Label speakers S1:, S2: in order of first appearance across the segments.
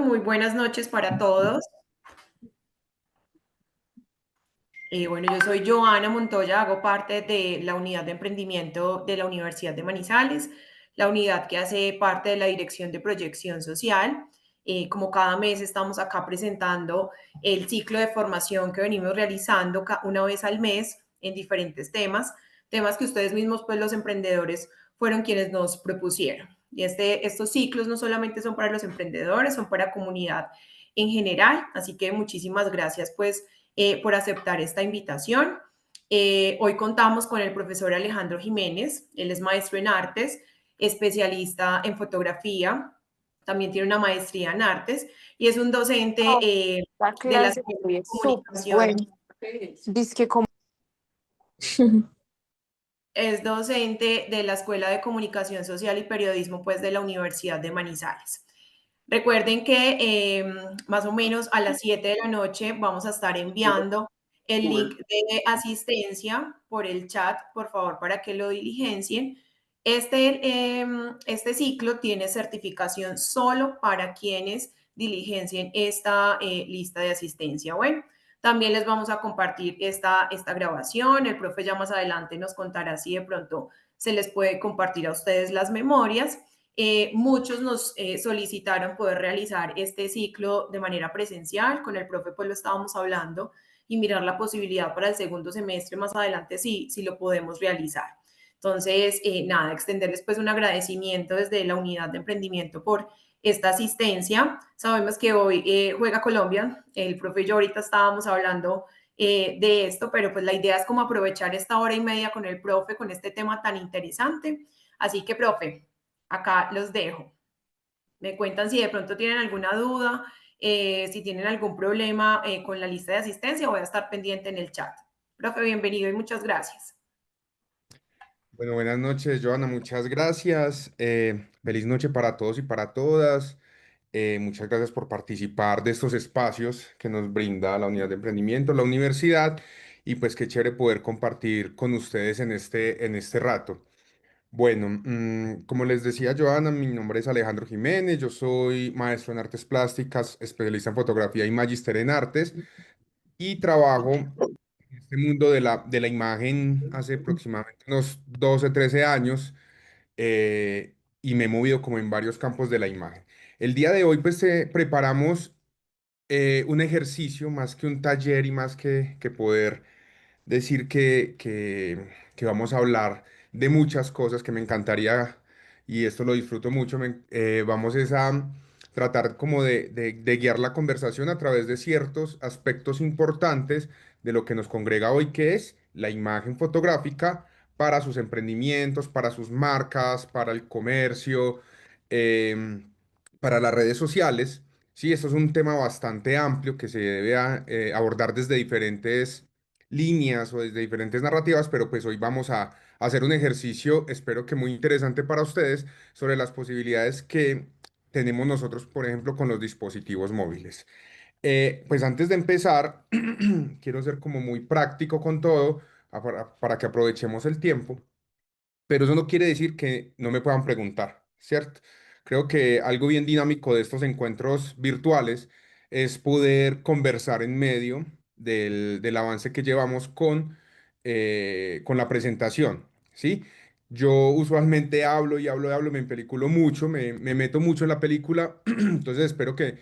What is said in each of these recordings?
S1: muy buenas noches para todos. Bueno, yo soy Joana Montoya, hago parte de la unidad de emprendimiento de la Universidad de Manizales, la unidad que hace parte de la Dirección de Proyección Social. Como cada mes estamos acá presentando el ciclo de formación que venimos realizando una vez al mes en diferentes temas que ustedes mismos, pues los emprendedores, fueron quienes nos propusieron. Y estos ciclos no solamente son para los emprendedores, son para comunidad en general, así que muchísimas gracias, pues por aceptar esta invitación. Hoy contamos con el profesor Alejandro Jiménez, él es maestro en artes, especialista en fotografía, también tiene una maestría en artes y es un docente
S2: No, la
S1: de la
S2: clase
S1: Escuela
S2: hoy
S1: de
S2: es súper
S1: Comunicación.
S2: buena. Dice que como
S1: Es docente de la Escuela de Comunicación Social y Periodismo, pues de la Universidad de Manizales. Recuerden que más o menos a las 7 de la noche vamos a estar enviando el link de asistencia por el chat, por favor, para que lo diligencien. Este ciclo tiene certificación solo para quienes diligencien esta lista de asistencia. Bueno, también les vamos a compartir esta grabación. El profe ya más adelante nos contará si de pronto se les puede compartir a ustedes las memorias. Muchos nos solicitaron poder realizar este ciclo de manera presencial. Con el profe pues lo estábamos hablando y mirar la posibilidad para el segundo semestre más adelante si lo podemos realizar. Entonces, nada, extenderles pues un agradecimiento desde la unidad de emprendimiento por esta asistencia. Sabemos que hoy juega Colombia, el profe y yo ahorita estábamos hablando de esto, pero pues la idea es como aprovechar esta hora y media con el profe, con este tema tan interesante. Así que, profe, acá los dejo. Me cuentan si de pronto tienen alguna duda, si tienen algún problema con la lista de asistencia, voy a estar pendiente en el chat. Profe, bienvenido y muchas gracias.
S3: Bueno, buenas noches, Joana, muchas gracias. Feliz noche para todos y para todas. Muchas gracias por participar de estos espacios que nos brinda la unidad de emprendimiento, la universidad, y pues qué chévere poder compartir con ustedes en este rato. Bueno, como les decía Joana, mi nombre es Alejandro Jiménez, yo soy maestro en artes plásticas, especialista en fotografía y magíster en artes, y trabajo en este mundo de la imagen hace aproximadamente unos 12, 13 años, y me he movido como en varios campos de la imagen. El día de hoy pues preparamos un ejercicio más que un taller y más que poder decir que vamos a hablar de muchas cosas que me encantaría, y esto lo disfruto mucho. Vamos es a tratar como de guiar la conversación a través de ciertos aspectos importantes de lo que nos congrega hoy, que es la imagen fotográfica para sus emprendimientos, para sus marcas, para el comercio, em, para las redes sociales. Sí, esto es un tema bastante amplio que se debe abordar desde diferentes líneas o desde diferentes narrativas, pero pues hoy vamos a hacer un ejercicio, espero que muy interesante para ustedes, sobre las posibilidades que tenemos nosotros, por ejemplo, con los dispositivos móviles. Pues antes de empezar, quiero ser como muy práctico con todo, para que aprovechemos el tiempo, pero eso no quiere decir que no me puedan preguntar, ¿cierto? Creo que algo bien dinámico de estos encuentros virtuales es poder conversar en medio del avance que llevamos con la presentación, ¿sí? Yo usualmente hablo y hablo y hablo, me empeliculo mucho, me meto mucho en la película, entonces espero que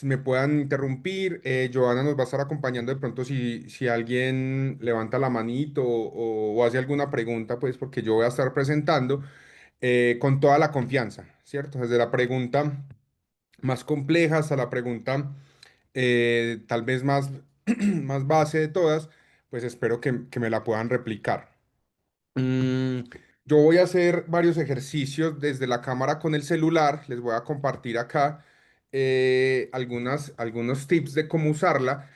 S3: me puedan interrumpir. Joana nos va a estar acompañando de pronto si alguien levanta la manito o hace alguna pregunta, pues porque yo voy a estar presentando con toda la confianza, ¿cierto? Desde la pregunta más compleja hasta la pregunta tal vez más, más base de todas, pues espero que me la puedan replicar. Mm, yo voy a hacer varios ejercicios desde la cámara con el celular. Les voy a compartir acá algunos tips de cómo usarla.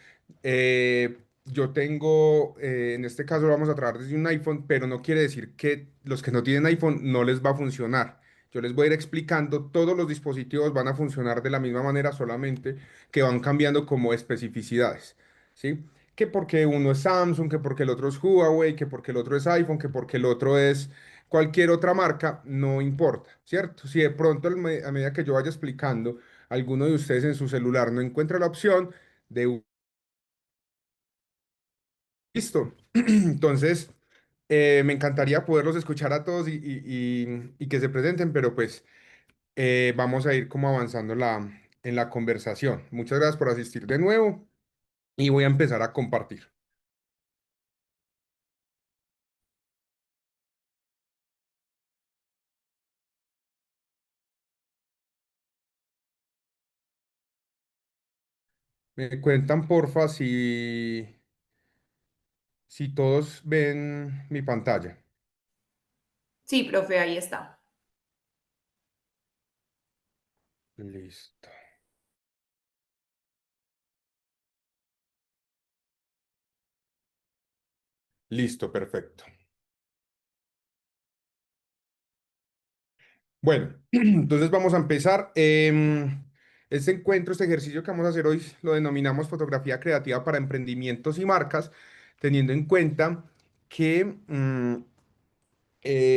S3: Yo tengo, en este caso lo vamos a trabajar desde un iPhone, pero no quiere decir que los que no tienen iPhone no les va a funcionar. Yo les voy a ir explicando, todos los dispositivos van a funcionar de la misma manera, solamente que van cambiando como especificidades, ¿sí? Que porque uno es Samsung, que porque el otro es Huawei, que porque el otro es iPhone, que porque el otro es cualquier otra marca, no importa, ¿cierto? Si de pronto a medida que yo vaya explicando alguno de ustedes en su celular no encuentra la opción de... Listo. Entonces, me encantaría poderlos escuchar a todos y que se presenten, pero pues vamos a ir como avanzando en la conversación. Muchas gracias por asistir de nuevo y voy a empezar a compartir. Me cuentan, porfa, si todos ven mi pantalla.
S1: Sí, profe, ahí está.
S3: Listo. Listo, perfecto. Bueno, entonces vamos a empezar. Este encuentro, este ejercicio que vamos a hacer hoy, lo denominamos fotografía creativa para emprendimientos y marcas, teniendo en cuenta que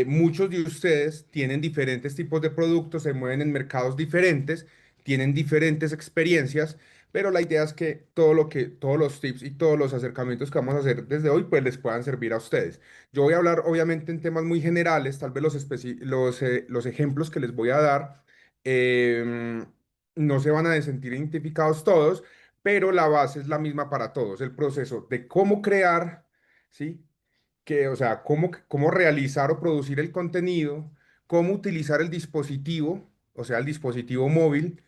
S3: muchos de ustedes tienen diferentes tipos de productos, se mueven en mercados diferentes, tienen diferentes experiencias, pero la idea es que todos los tips y todos los acercamientos que vamos a hacer desde hoy, pues les puedan servir a ustedes. Yo voy a hablar obviamente en temas muy generales, tal vez los ejemplos que les voy a dar em, no se van a sentir identificados todos, pero la base es la misma para todos, el proceso de cómo crear, ¿sí? O sea, cómo realizar o producir el contenido, cómo utilizar el dispositivo, o sea, el dispositivo móvil,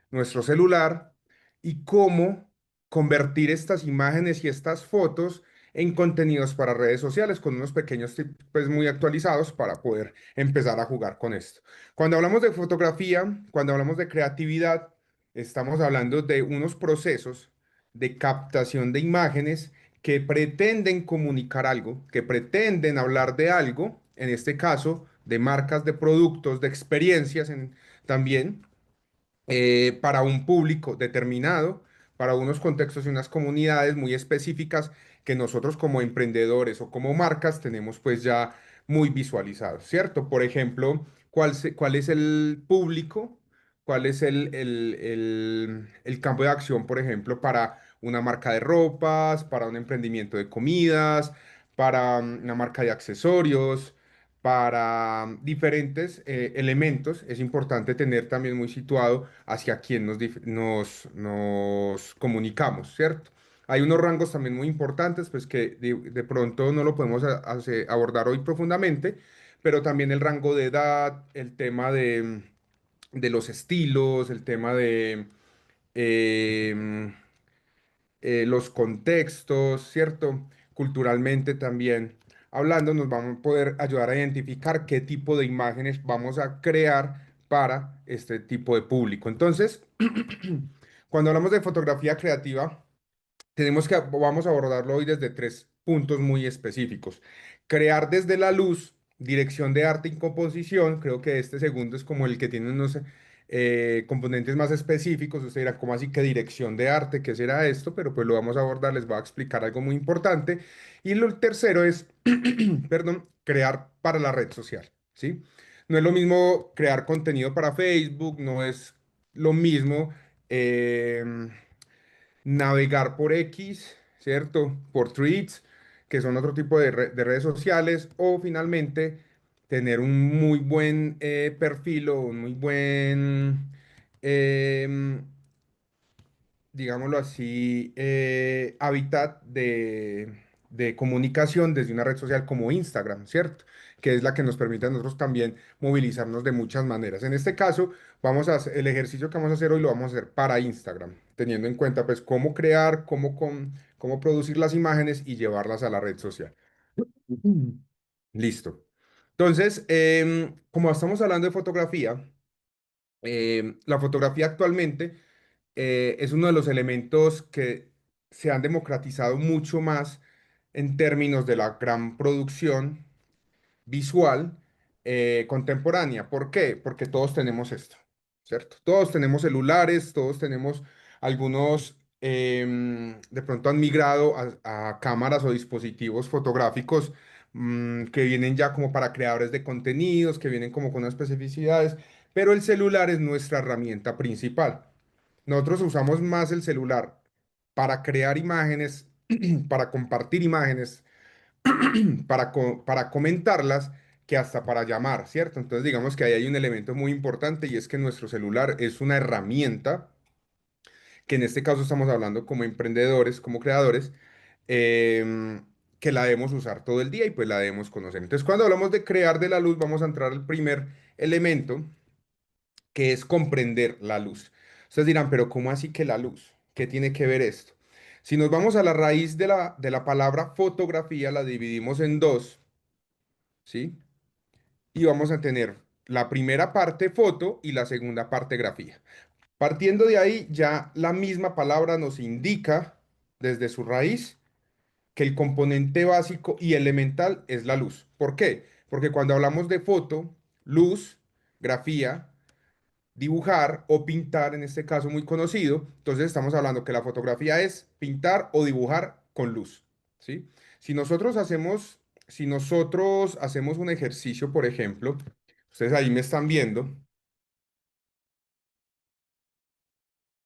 S3: nuestro celular, y cómo convertir estas imágenes y estas fotos en contenidos para redes sociales con unos pequeños tips pues, muy actualizados para poder empezar a jugar con esto. Cuando hablamos de fotografía, cuando hablamos de creatividad, estamos hablando de unos procesos de captación de imágenes que pretenden comunicar algo, que pretenden hablar de algo, en este caso, de marcas, de productos, de experiencias también, para un público determinado, para unos contextos y unas comunidades muy específicas que nosotros como emprendedores o como marcas tenemos pues ya muy visualizados, ¿cierto? Por ejemplo, ¿cuál es el público? ¿Cuál es el campo de acción, por ejemplo, para una marca de ropas, para un emprendimiento de comidas, para una marca de accesorios? Para diferentes elementos, es importante tener también muy situado hacia quién nos comunicamos, ¿cierto? Hay unos rangos también muy importantes, pues que de pronto no lo podemos abordar hoy profundamente, pero también el rango de edad, el tema de los estilos, el tema de em, los contextos, ¿cierto? Culturalmente también hablando, nos van a poder ayudar a identificar qué tipo de imágenes vamos a crear para este tipo de público. Entonces, cuando hablamos de fotografía creativa, vamos a abordarlo hoy desde tres puntos muy específicos. Crear desde la luz, dirección de arte y composición. Creo que este segundo es como el que tiene unos componentes más específicos. Usted dirá, ¿cómo así que dirección de arte? ¿Qué será esto? Pero pues lo vamos a abordar, les voy a explicar algo muy importante. Y lo tercero es, perdón, crear para la red social, ¿sí? No es lo mismo crear contenido para Facebook, no es lo mismo. Navegar por X, ¿cierto? Por Threads, que son otro tipo de redes sociales, o finalmente tener un muy buen perfil o un muy buen, em, digámoslo así, hábitat de comunicación desde una red social como Instagram, ¿cierto? Que es la que nos permite a nosotros también movilizarnos de muchas maneras. En este caso, el ejercicio que vamos a hacer hoy lo vamos a hacer para Instagram, teniendo en cuenta pues cómo crear, cómo producir las imágenes y llevarlas a la red social. Mm. Listo. Entonces, como estamos hablando de fotografía, la fotografía actualmente es uno de los elementos que se han democratizado mucho más en términos de la gran producción visual contemporánea. ¿Por qué? Porque todos tenemos esto, ¿cierto? Todos tenemos celulares, todos tenemos algunos, de pronto han migrado a cámaras o dispositivos fotográficos que vienen ya como para creadores de contenidos, que vienen como con unas especificidades, pero el celular es nuestra herramienta principal. nosotros usamos más el celular para crear imágenes, para compartir imágenes, para comentarlas, que hasta para llamar, ¿cierto? Entonces digamos que ahí hay un elemento muy importante y es que nuestro celular es una herramienta, que en este caso estamos hablando como emprendedores, como creadores, que la debemos usar todo el día y pues la debemos conocer. Entonces cuando hablamos de crear de la luz, vamos a entrar al primer elemento, que es comprender la luz. Ustedes dirán, pero ¿cómo así que la luz? ¿Qué tiene que ver esto? Si nos vamos a la raíz de la palabra fotografía, la dividimos en dos, ¿sí? Y vamos a tener la primera parte foto y la segunda parte grafía. Partiendo de ahí, ya la misma palabra nos indica desde su raíz que el componente básico y elemental es la luz. ¿Por qué? Porque cuando hablamos de foto, luz, grafía, dibujar o pintar, en este caso muy conocido, entonces estamos hablando que la fotografía es pintar o dibujar con luz, ¿sí? Si nosotros hacemos, si nosotros hacemos un ejercicio, por ejemplo, ustedes ahí me están viendo,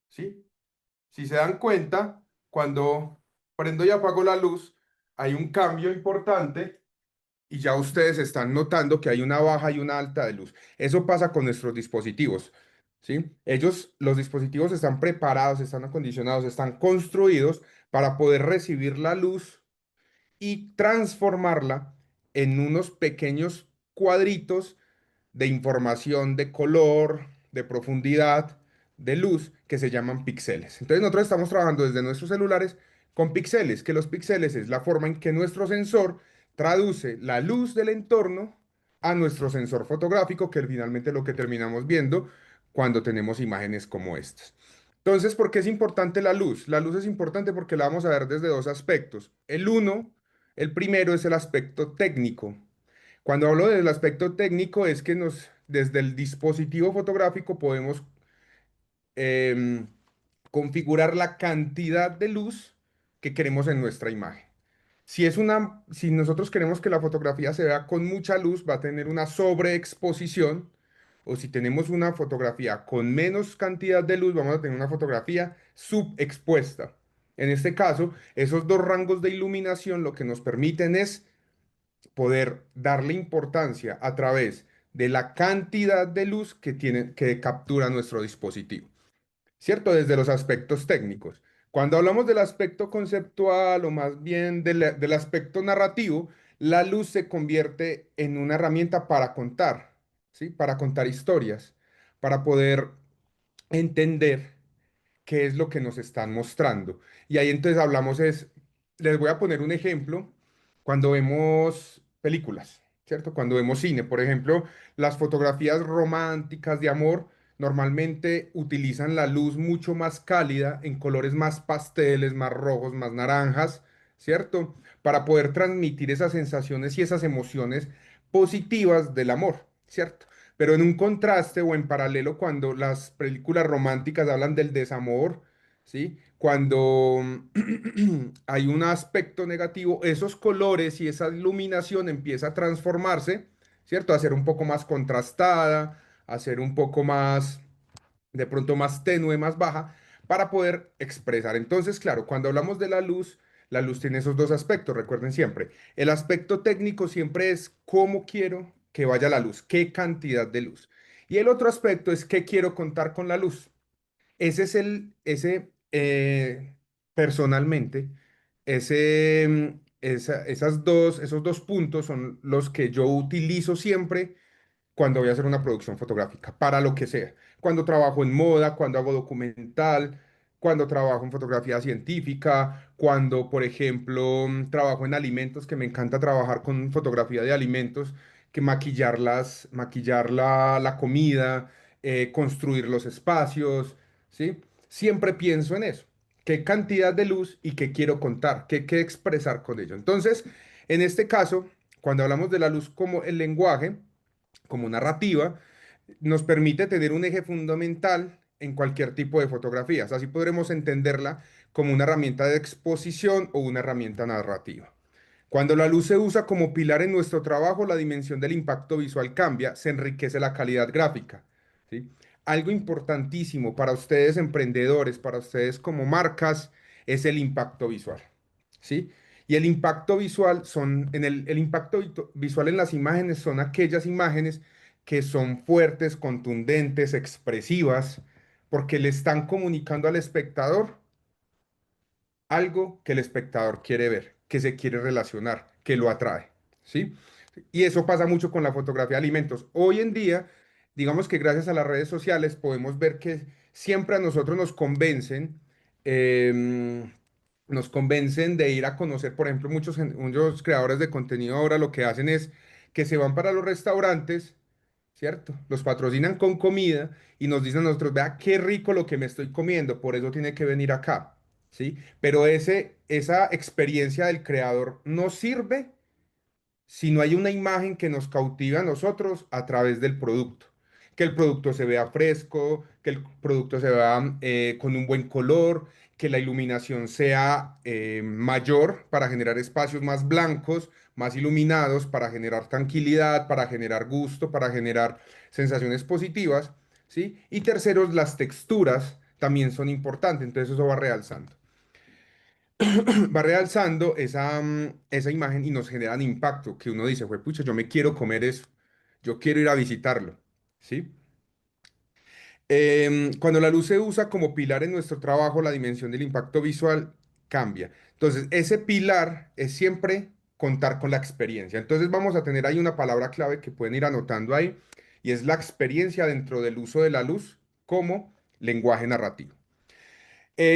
S3: ¿sí? Si se dan cuenta, cuando prendo y apago la luz, hay un cambio importante y ya ustedes están notando que hay una baja y una alta de luz. Eso pasa con nuestros dispositivos, ¿sí? Los dispositivos están preparados, están acondicionados, están construidos para poder recibir la luz y transformarla en unos pequeños cuadritos de información de color, de profundidad, de luz, que se llaman píxeles. Entonces nosotros estamos trabajando desde nuestros celulares con píxeles, que los píxeles es la forma en que nuestro sensor traduce la luz del entorno a nuestro sensor fotográfico, que es finalmente lo que terminamos viendo cuando tenemos imágenes como estas. Entonces, ¿por qué es importante la luz? La luz es importante porque la vamos a ver desde dos aspectos. El primero es el aspecto técnico. Cuando hablo del aspecto técnico es que desde el dispositivo fotográfico podemos em, configurar la cantidad de luz que queremos en nuestra imagen. Si nosotros queremos que la fotografía se vea con mucha luz, va a tener una sobreexposición, o si tenemos una fotografía con menos cantidad de luz, vamos a tener una fotografía subexpuesta. En este caso, esos dos rangos de iluminación lo que nos permiten es poder darle importancia a través de la cantidad de luz que captura nuestro dispositivo, ¿cierto? Desde los aspectos técnicos. Cuando hablamos del aspecto conceptual o más bien del aspecto narrativo, la luz se convierte en una herramienta para contar, ¿sí? Para contar historias, para poder entender qué es lo que nos están mostrando. Y ahí entonces les voy a poner un ejemplo cuando vemos películas, ¿cierto? Cuando vemos cine, por ejemplo, las fotografías románticas de amor normalmente utilizan la luz mucho más cálida, en colores más pasteles, más rojos, más naranjas, ¿cierto? Para poder transmitir esas sensaciones y esas emociones positivas del amor, ¿cierto? Pero en un contraste o en paralelo, cuando las películas románticas hablan del desamor, ¿sí? Cuando hay un aspecto negativo, esos colores y esa iluminación empieza a transformarse, ¿cierto? A ser un poco más contrastada, a ser un poco más, de pronto más tenue, más baja, para poder expresar. Entonces, claro, cuando hablamos de la luz tiene esos dos aspectos, recuerden siempre. El aspecto técnico siempre es cómo quiero que vaya la luz, qué cantidad de luz. Y el otro aspecto es qué quiero contar con la luz. Ese es personalmente, esos dos puntos son los que yo utilizo siempre cuando voy a hacer una producción fotográfica, para lo que sea. Cuando trabajo en moda, cuando hago documental, cuando trabajo en fotografía científica, cuando, por ejemplo, trabajo en alimentos, que me encanta trabajar con fotografía de alimentos, que maquillar la comida, construir los espacios, ¿sí? Siempre pienso en eso. ¿Qué cantidad de luz y qué quiero contar? ¿Qué expresar con ello? Entonces, en este caso, cuando hablamos de la luz como el lenguaje, como narrativa, nos permite tener un eje fundamental en cualquier tipo de fotografías. Así podremos entenderla como una herramienta de exposición o una herramienta narrativa. Cuando la luz se usa como pilar en nuestro trabajo, la dimensión del impacto visual cambia, se enriquece la calidad gráfica, ¿sí? algo importantísimo para ustedes emprendedores, para ustedes como marcas, es el impacto visual, ¿sí? Y el impacto visual el impacto visual en las imágenes son aquellas imágenes que son fuertes, contundentes, expresivas, porque le están comunicando al espectador algo que el espectador quiere ver, que se quiere relacionar, que lo atrae, ¿sí? Y eso pasa mucho con la fotografía de alimentos. Hoy en día, digamos que gracias a las redes sociales podemos ver que siempre a nosotros em, nos convencen de ir a conocer, por ejemplo, muchos creadores de contenido ahora lo que hacen es que se van para los restaurantes, ¿cierto? Los patrocinan con comida y nos dicen a nosotros, vea qué rico lo que me estoy comiendo, por eso tiene que venir acá, ¿sí? Pero esa experiencia del creador no sirve si no hay una imagen que nos cautive a nosotros a través del producto. Que el producto se vea fresco, que el producto se vea con un buen color, que la iluminación sea mayor para generar espacios más blancos, más iluminados, para generar tranquilidad, para generar gusto, para generar sensaciones positivas, ¿sí? Y terceros, las texturas también son importantes, entonces eso va realzando. Va realzando esa imagen y nos generan impacto, que uno dice, fue pucha, yo me quiero comer eso, yo quiero ir a visitarlo, ¿sí? Cuando la luz se usa como pilar en nuestro trabajo, la dimensión del impacto visual cambia. Entonces, ese pilar es siempre contar con la experiencia. Entonces, vamos a tener ahí una palabra clave que pueden ir anotando ahí, y es la experiencia dentro del uso de la luz como lenguaje narrativo.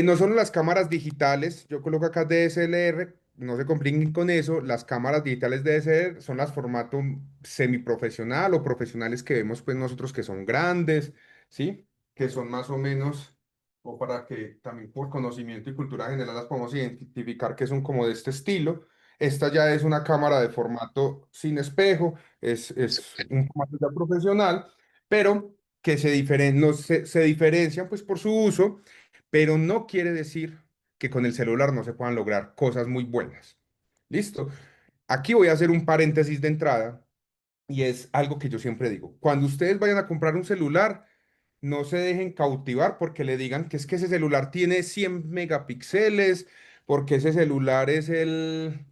S3: No solo las cámaras digitales, yo coloco acá DSLR, no se compliquen con eso, las cámaras digitales DSLR son las formato semiprofesional o profesionales que vemos pues nosotros que son grandes, ¿sí? Que son más o menos, o para que también por conocimiento y cultura general las podemos identificar que son como de este estilo. Esta ya es una cámara de formato sin espejo, es un formato ya profesional, pero que no, se diferencian pues por su uso, pero no quiere decir que con el celular no se puedan lograr cosas muy buenas. ¿Listo? Aquí voy a hacer un paréntesis de entrada y es algo que yo siempre digo. Cuando ustedes vayan a comprar un celular, no se dejen cautivar porque le digan que es que ese celular tiene 100 megapíxeles, porque ese celular es el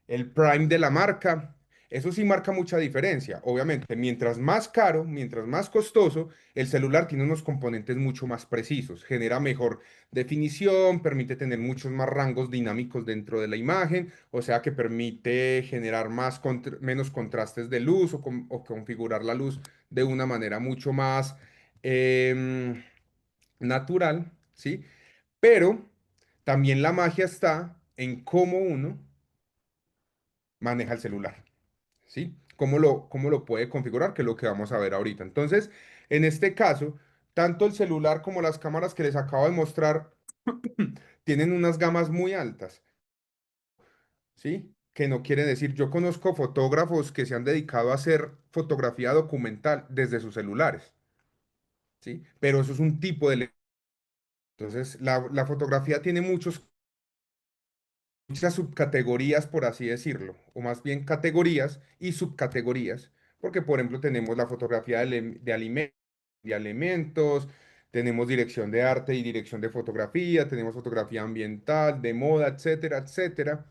S3: Prime de la marca. Eso sí marca mucha diferencia. Obviamente, mientras más caro, mientras más costoso, el celular tiene unos componentes mucho más precisos, genera mejor definición, permite tener muchos más rangos dinámicos dentro de la imagen, o sea que permite generar menos contrastes de luz o configurar la luz de una manera mucho más em, natural, ¿sí? Pero también la magia está en cómo uno maneja el celular, ¿sí? Cómo lo puede configurar, que es lo que vamos a ver ahorita. Entonces, en este caso, tanto el celular como las cámaras que les acabo de mostrar tienen unas gamas muy altas, ¿sí? Que no quiere decir, yo conozco fotógrafos que se han dedicado a hacer fotografía documental desde sus celulares, ¿sí? Pero eso es un tipo de... Entonces, la fotografía tiene muchas subcategorías, por así decirlo, o más bien categorías y subcategorías, porque por ejemplo tenemos la fotografía de alimentos, tenemos dirección de arte y dirección de fotografía, tenemos fotografía ambiental, de moda, etcétera, etcétera,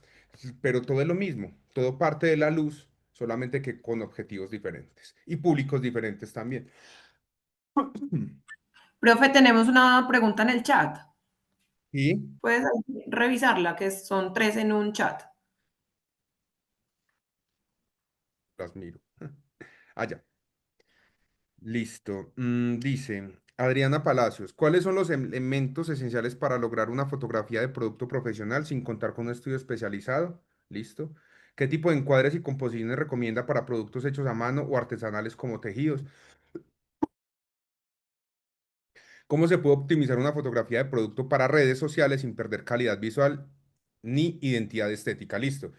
S3: pero todo es lo mismo, todo parte de la luz, solamente que con objetivos diferentes y públicos diferentes también.
S1: Profe, tenemos una pregunta en el chat.
S3: Y
S1: Puedes revisarla, que son tres en un chat.
S3: las miro. Allá. Listo. Dice Adriana Palacios, ¿cuáles son los elementos esenciales para lograr una fotografía de producto profesional sin contar con un estudio especializado? Listo. ¿Qué tipo de encuadres y composiciones recomienda para productos hechos a mano o artesanales como tejidos? ¿Cómo se puede optimizar una fotografía de producto para redes sociales sin perder calidad visual ni identidad estética? Listo.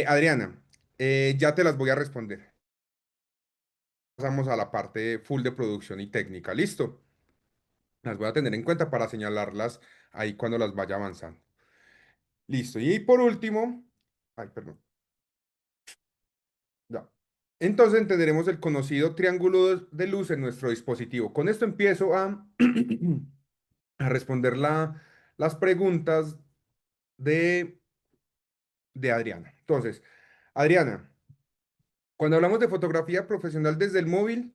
S3: Adriana, ya te las voy a responder. Pasamos a la parte full de producción y técnica. ¿Listo? Las voy a tener en cuenta para señalarlas ahí cuando las vaya avanzando. Listo. Y por último, ay, perdón, ya. entonces entenderemos el conocido triángulo de luz en nuestro dispositivo. Con esto empiezo a, a responder las preguntas de, de Adriana. Entonces, Adriana, cuando hablamos de fotografía profesional desde el móvil,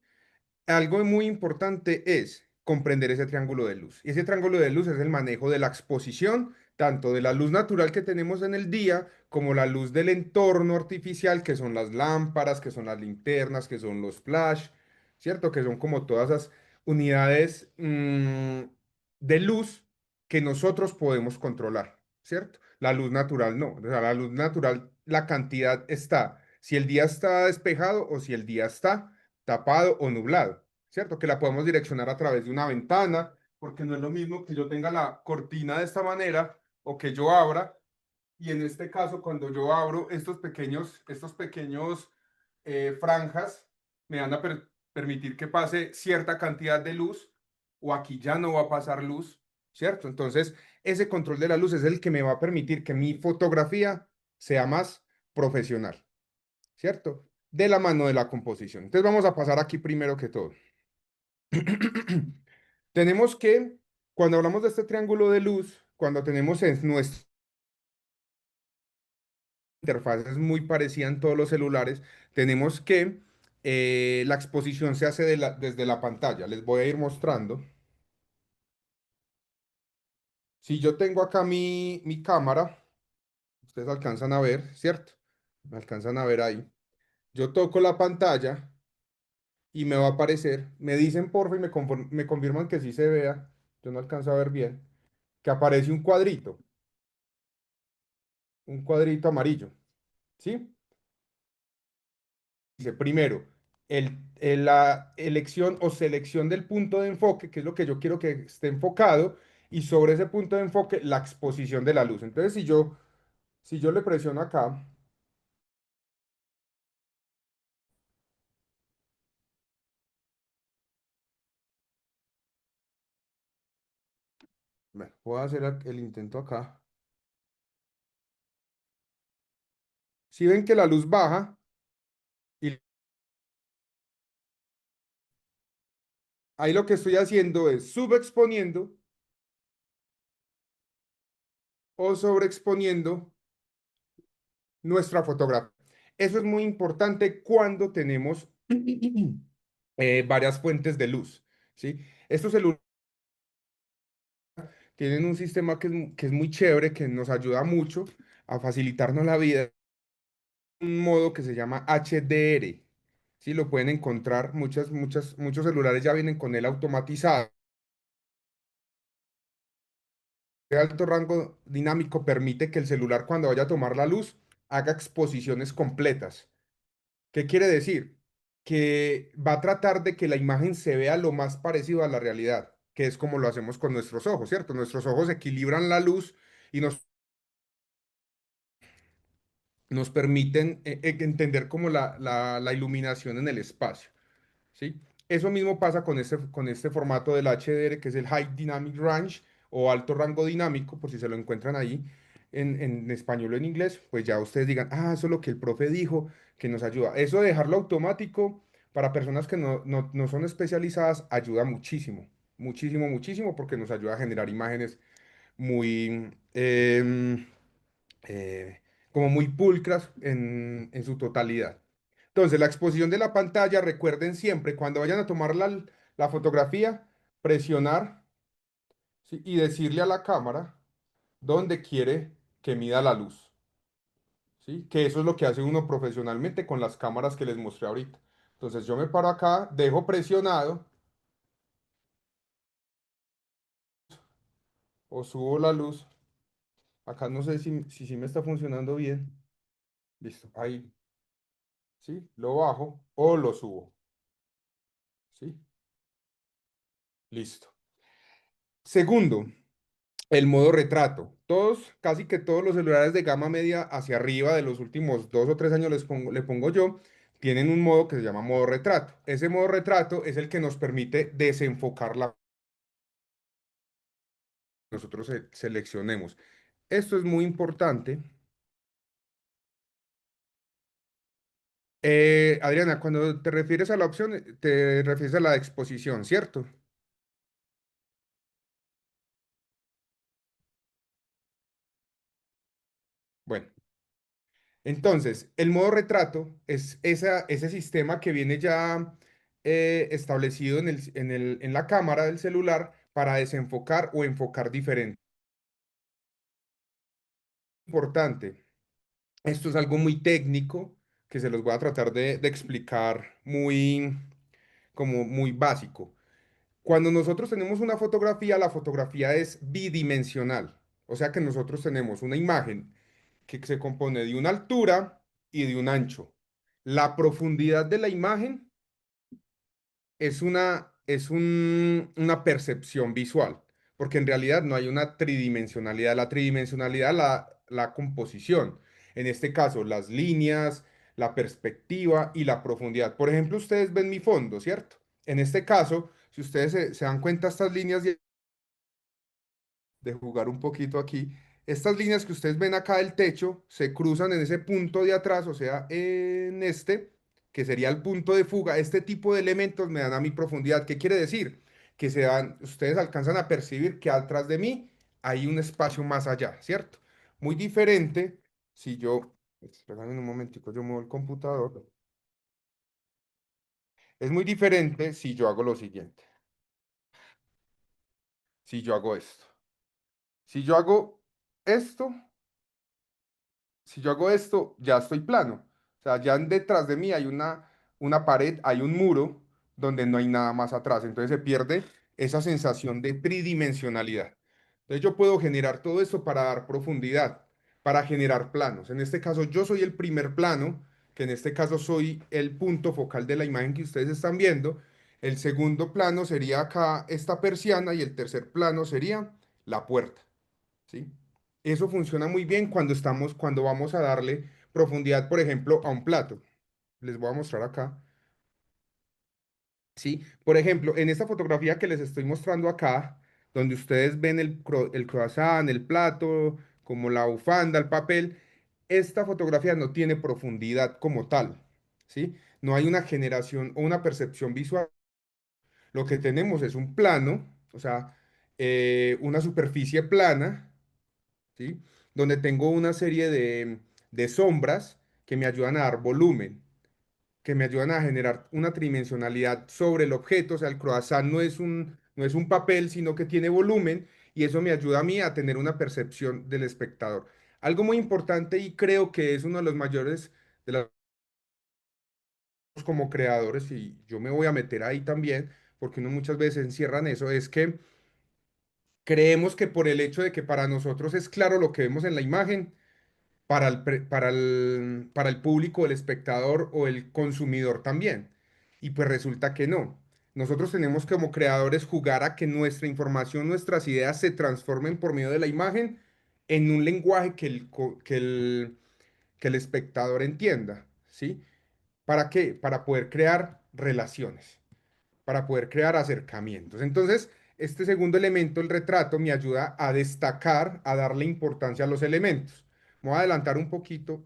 S3: algo muy importante es comprender ese triángulo de luz. Y ese triángulo de luz es el manejo de la exposición, tanto de la luz natural que tenemos en el día, como la luz del entorno artificial, que son las lámparas, que son las linternas, que son los flash, ¿cierto? Que son como todas esas unidades de luz que nosotros podemos controlar, ¿cierto? La luz natural no. O sea, la luz natural, la cantidad está, si el día está despejado o si el día está tapado o nublado, ¿cierto? Que la podemos direccionar a través de una ventana, porque no es lo mismo que yo tenga la cortina de esta manera o que yo abra. Y en este caso, cuando yo abro estos pequeños franjas, me van a permitir que pase cierta cantidad de luz o aquí ya no va a pasar luz, ¿cierto? Entonces, ese control de la luz es el que me va a permitir que mi fotografía sea más profesional, ¿cierto? De la mano de la composición. Entonces vamos a pasar aquí primero que todo. Tenemos que, cuando hablamos de este triángulo de luz, cuando tenemos en nuestra interfaz es muy parecida en todos los celulares, tenemos que la exposición se hace desde la pantalla. Les voy a ir mostrando. Si yo tengo acá mi cámara, ustedes alcanzan a ver, ¿cierto? Me alcanzan a ver ahí. Yo toco la pantalla y me va a aparecer. Me dicen porfa y me confirman que sí se vea. Yo no alcanzo a ver bien. Que aparece un cuadrito amarillo, ¿sí? Dice primero, la elección o selección del punto de enfoque, que es lo que yo quiero que esté enfocado, y sobre ese punto de enfoque, la exposición de la luz. Entonces, si yo le presiono acá, bueno, voy a hacer el intento acá. Si ven que la luz baja, y ahí lo que estoy haciendo es subexponiendo o sobreexponiendo nuestra fotografía. Eso es muy importante cuando tenemos varias fuentes de luz, ¿sí? Estos celulares tienen un sistema que es muy chévere, que nos ayuda mucho a facilitarnos la vida. Un modo que se llama HDR. Sí, lo pueden encontrar, muchos celulares ya vienen con él automatizado. De alto rango dinámico permite que el celular cuando vaya a tomar la luz haga exposiciones completas. ¿Qué quiere decir? Que va a tratar de que la imagen se vea lo más parecido a la realidad, que es como lo hacemos con nuestros ojos, ¿cierto? Nuestros ojos equilibran la luz y nos permiten entender como la iluminación en el espacio, ¿sí? Eso mismo pasa con este formato del HDR, que es el High Dynamic Range o alto rango dinámico, por si se lo encuentran ahí en español o en inglés, pues ya ustedes digan, eso es lo que el profe dijo, que nos ayuda. Eso de dejarlo automático para personas que no son especializadas ayuda muchísimo, muchísimo, muchísimo, porque nos ayuda a generar imágenes muy, eh, como muy pulcras en su totalidad. Entonces, la exposición de la pantalla, recuerden siempre, cuando vayan a tomar la fotografía, presionar, ¿sí? Y decirle a la cámara dónde quiere que mida la luz, ¿sí? Que eso es lo que hace uno profesionalmente con las cámaras que les mostré ahorita. Entonces, yo me paro acá, dejo presionado o subo la luz. Acá no sé si me está funcionando bien. Listo, ahí, ¿sí? Lo bajo o lo subo, ¿sí? Listo. Segundo, el modo retrato. Casi que todos los celulares de gama media hacia arriba de los últimos 2 o 3 años le pongo yo, tienen un modo que se llama modo retrato. Ese modo retrato es el que nos permite desenfocar la nosotros seleccionemos. Esto es muy importante Adriana, cuando te refieres a la opción, te refieres a la exposición, ¿cierto? Bueno, entonces, el modo retrato es ese sistema que viene ya establecido en la cámara del celular para desenfocar o enfocar diferente. Importante, esto es algo muy técnico que se los voy a tratar de explicar como muy básico. Cuando nosotros tenemos una fotografía, la fotografía es bidimensional. O sea que nosotros tenemos una imagen que se compone de una altura y de un ancho. La profundidad de la imagen una percepción visual, porque en realidad no hay una tridimensionalidad. La tridimensionalidad la composición. En este caso, las líneas, la perspectiva y la profundidad. Por ejemplo, ustedes ven mi fondo, ¿cierto? En este caso, si ustedes se dan cuenta, estas líneas de jugar un poquito aquí. Estas líneas que ustedes ven acá del techo se cruzan en ese punto de atrás, o sea, en este, que sería el punto de fuga. Este tipo de elementos me dan a mi profundidad. ¿Qué quiere decir? Que ustedes alcanzan a percibir que atrás de mí hay un espacio más allá, ¿cierto? Muy diferente si yo, espérame un momentico, yo muevo el computador. Es muy diferente si yo hago lo siguiente, si yo hago esto. Si yo hago esto, Si yo hago esto, ya estoy plano. O sea, ya detrás de mí hay una pared, hay un muro donde no hay nada más atrás. Entonces se pierde esa sensación de tridimensionalidad. Entonces yo puedo generar todo esto para dar profundidad, para generar planos. En este caso yo soy el primer plano, que en este caso soy el punto focal de la imagen que ustedes están viendo. El segundo plano sería acá esta persiana y el tercer plano sería la puerta. ¿Sí? Eso funciona muy bien cuando vamos a darle profundidad, por ejemplo, a un plato. Les voy a mostrar acá. ¿Sí? Por ejemplo, en esta fotografía que les estoy mostrando acá, donde ustedes ven el croissant, el plato, como la bufanda, el papel, esta fotografía no tiene profundidad como tal. ¿Sí? No hay una generación o una percepción visual. Lo que tenemos es un plano, o sea, una superficie plana, ¿sí? Donde tengo una serie de sombras que me ayudan a dar volumen, que me ayudan a generar una tridimensionalidad sobre el objeto. O sea, el croissant no es un papel, sino que tiene volumen y eso me ayuda a mí a tener una percepción del espectador. Algo muy importante y creo que es uno de los mayores de los como creadores, y yo me voy a meter ahí también, porque uno muchas veces encierra en eso, es que creemos que por el hecho de que para nosotros es claro lo que vemos en la imagen, para el público, el espectador o el consumidor también. Y pues resulta que no. Nosotros tenemos como creadores jugar a que nuestra información, nuestras ideas se transformen por medio de la imagen en un lenguaje que el espectador entienda, ¿sí? ¿Para qué? Para poder crear relaciones, para poder crear acercamientos. Entonces, este segundo elemento, el retrato, me ayuda a destacar, a darle importancia a los elementos. Me voy a adelantar un poquito,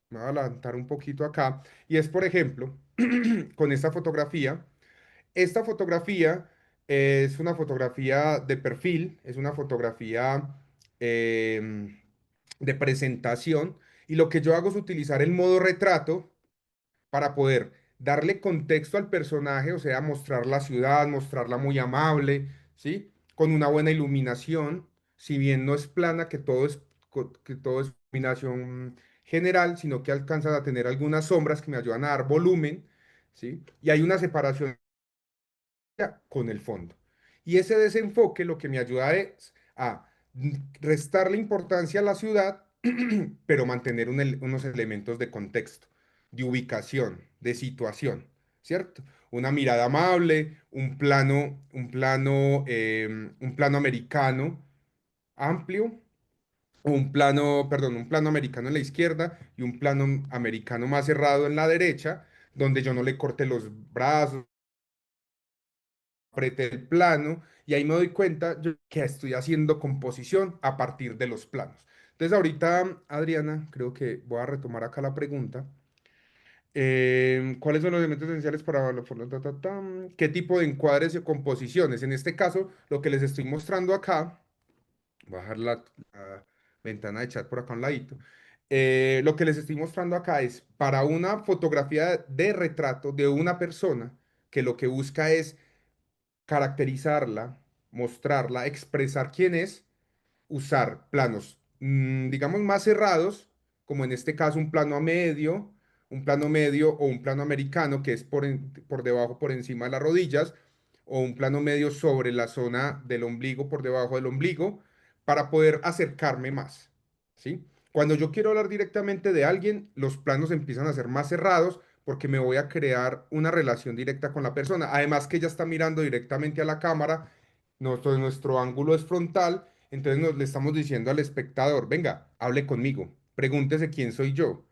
S3: me voy a adelantar un poquito acá, y es, por ejemplo, con esta fotografía. Esta fotografía es una fotografía de perfil, es una fotografía de presentación, y lo que yo hago es utilizar el modo retrato para poder darle contexto al personaje, o sea, mostrar la ciudad, mostrarla muy amable, ¿sí? Con una buena iluminación, si bien no es plana, que todo es iluminación general, sino que alcanzan a tener algunas sombras que me ayudan a dar volumen, ¿sí? Y hay una separación con el fondo. Y ese desenfoque lo que me ayuda es a restarle importancia a la ciudad, pero mantener unos elementos de contexto, de ubicación, de situación, ¿cierto? Una mirada amable, un plano americano amplio, o un plano americano en la izquierda y un plano americano más cerrado en la derecha, donde yo no le corte los brazos, apreté el plano y ahí me doy cuenta que estoy haciendo composición a partir de los planos. Entonces ahorita, Adriana, creo que voy a retomar acá la pregunta. ¿Cuáles son los elementos esenciales para ¿Qué tipo de encuadres y composiciones? En este caso, lo que les estoy mostrando acá, voy a dejar la ventana de chat por acá a un ladito. Lo que les estoy mostrando acá es para una fotografía de retrato de una persona que lo que busca es caracterizarla, mostrarla, expresar quién es, usar planos, digamos, más cerrados, como en este caso un plano medio o un plano americano que es por debajo, por encima de las rodillas, o un plano medio sobre la zona del ombligo, por debajo del ombligo, para poder acercarme más, ¿sí? Cuando yo quiero hablar directamente de alguien, los planos empiezan a ser más cerrados porque me voy a crear una relación directa con la persona. Además que ella está mirando directamente a la cámara, nuestro ángulo es frontal, entonces le estamos diciendo al espectador, venga, hable conmigo, pregúntese quién soy yo,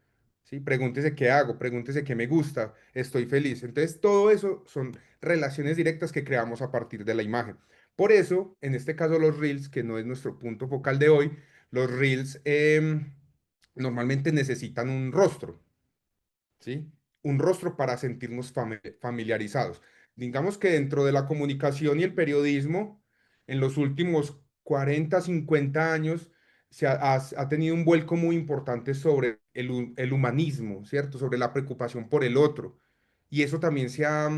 S3: ¿sí? Pregúntese qué hago, pregúntese qué me gusta, estoy feliz. Entonces, todo eso son relaciones directas que creamos a partir de la imagen. Por eso, en este caso, los Reels, que no es nuestro punto focal de hoy, los Reels normalmente necesitan un rostro. ¿Sí? Un rostro para sentirnos familiarizados. Digamos que dentro de la comunicación y el periodismo, en los últimos 40 50 años, ha tenido un vuelco muy importante sobre el humanismo, ¿cierto? Sobre la preocupación por el otro. Y eso también se ha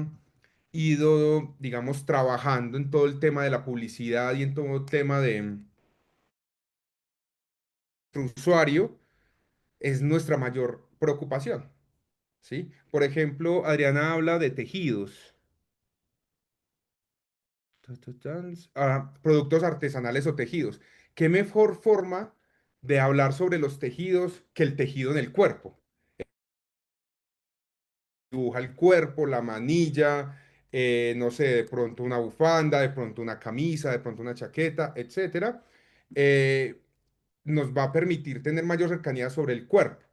S3: ido, digamos, trabajando en todo el tema de la publicidad y en todo el tema de nuestro usuario, es nuestra mayor preocupación. ¿Sí? Por ejemplo, Adriana habla de tejidos, productos artesanales o tejidos. ¿Qué mejor forma de hablar sobre los tejidos que el tejido en el cuerpo? Dibuja el cuerpo, la manilla, no sé, de pronto una bufanda, de pronto una camisa, de pronto una chaqueta, etcétera. eh, Nos va a permitir tener mayor cercanía sobre el cuerpo.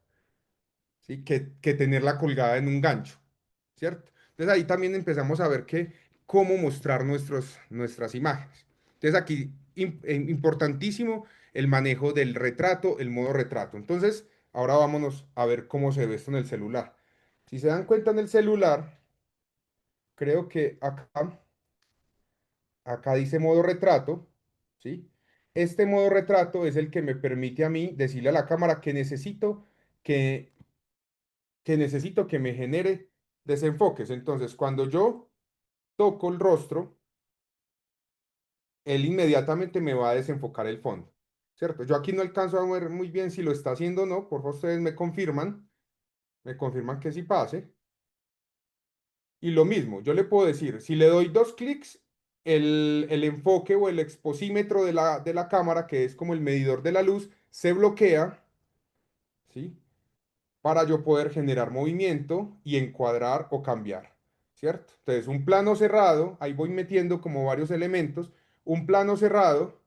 S3: ¿Sí? Que tenerla colgada en un gancho, ¿cierto? Entonces ahí también empezamos a ver cómo mostrar nuestras imágenes. Entonces aquí, importantísimo el manejo del retrato, el modo retrato. Entonces, ahora vámonos a ver cómo se ve esto en el celular. Si se dan cuenta en el celular, creo que acá dice modo retrato, ¿sí? Este modo retrato es el que me permite a mí decirle a la cámara que necesito que me genere desenfoques. Entonces, cuando yo toco el rostro, él inmediatamente me va a desenfocar el fondo, ¿cierto? Yo aquí no alcanzo a ver muy bien si lo está haciendo o no. Por favor, ustedes me confirman que sí pase. Y lo mismo, yo le puedo decir, si le doy dos clics, el enfoque o el exposímetro de la cámara, que es como el medidor de la luz, se bloquea, ¿sí? Para yo poder generar movimiento y encuadrar o cambiar, ¿cierto? Entonces, un plano cerrado, ahí voy metiendo como varios elementos, un plano cerrado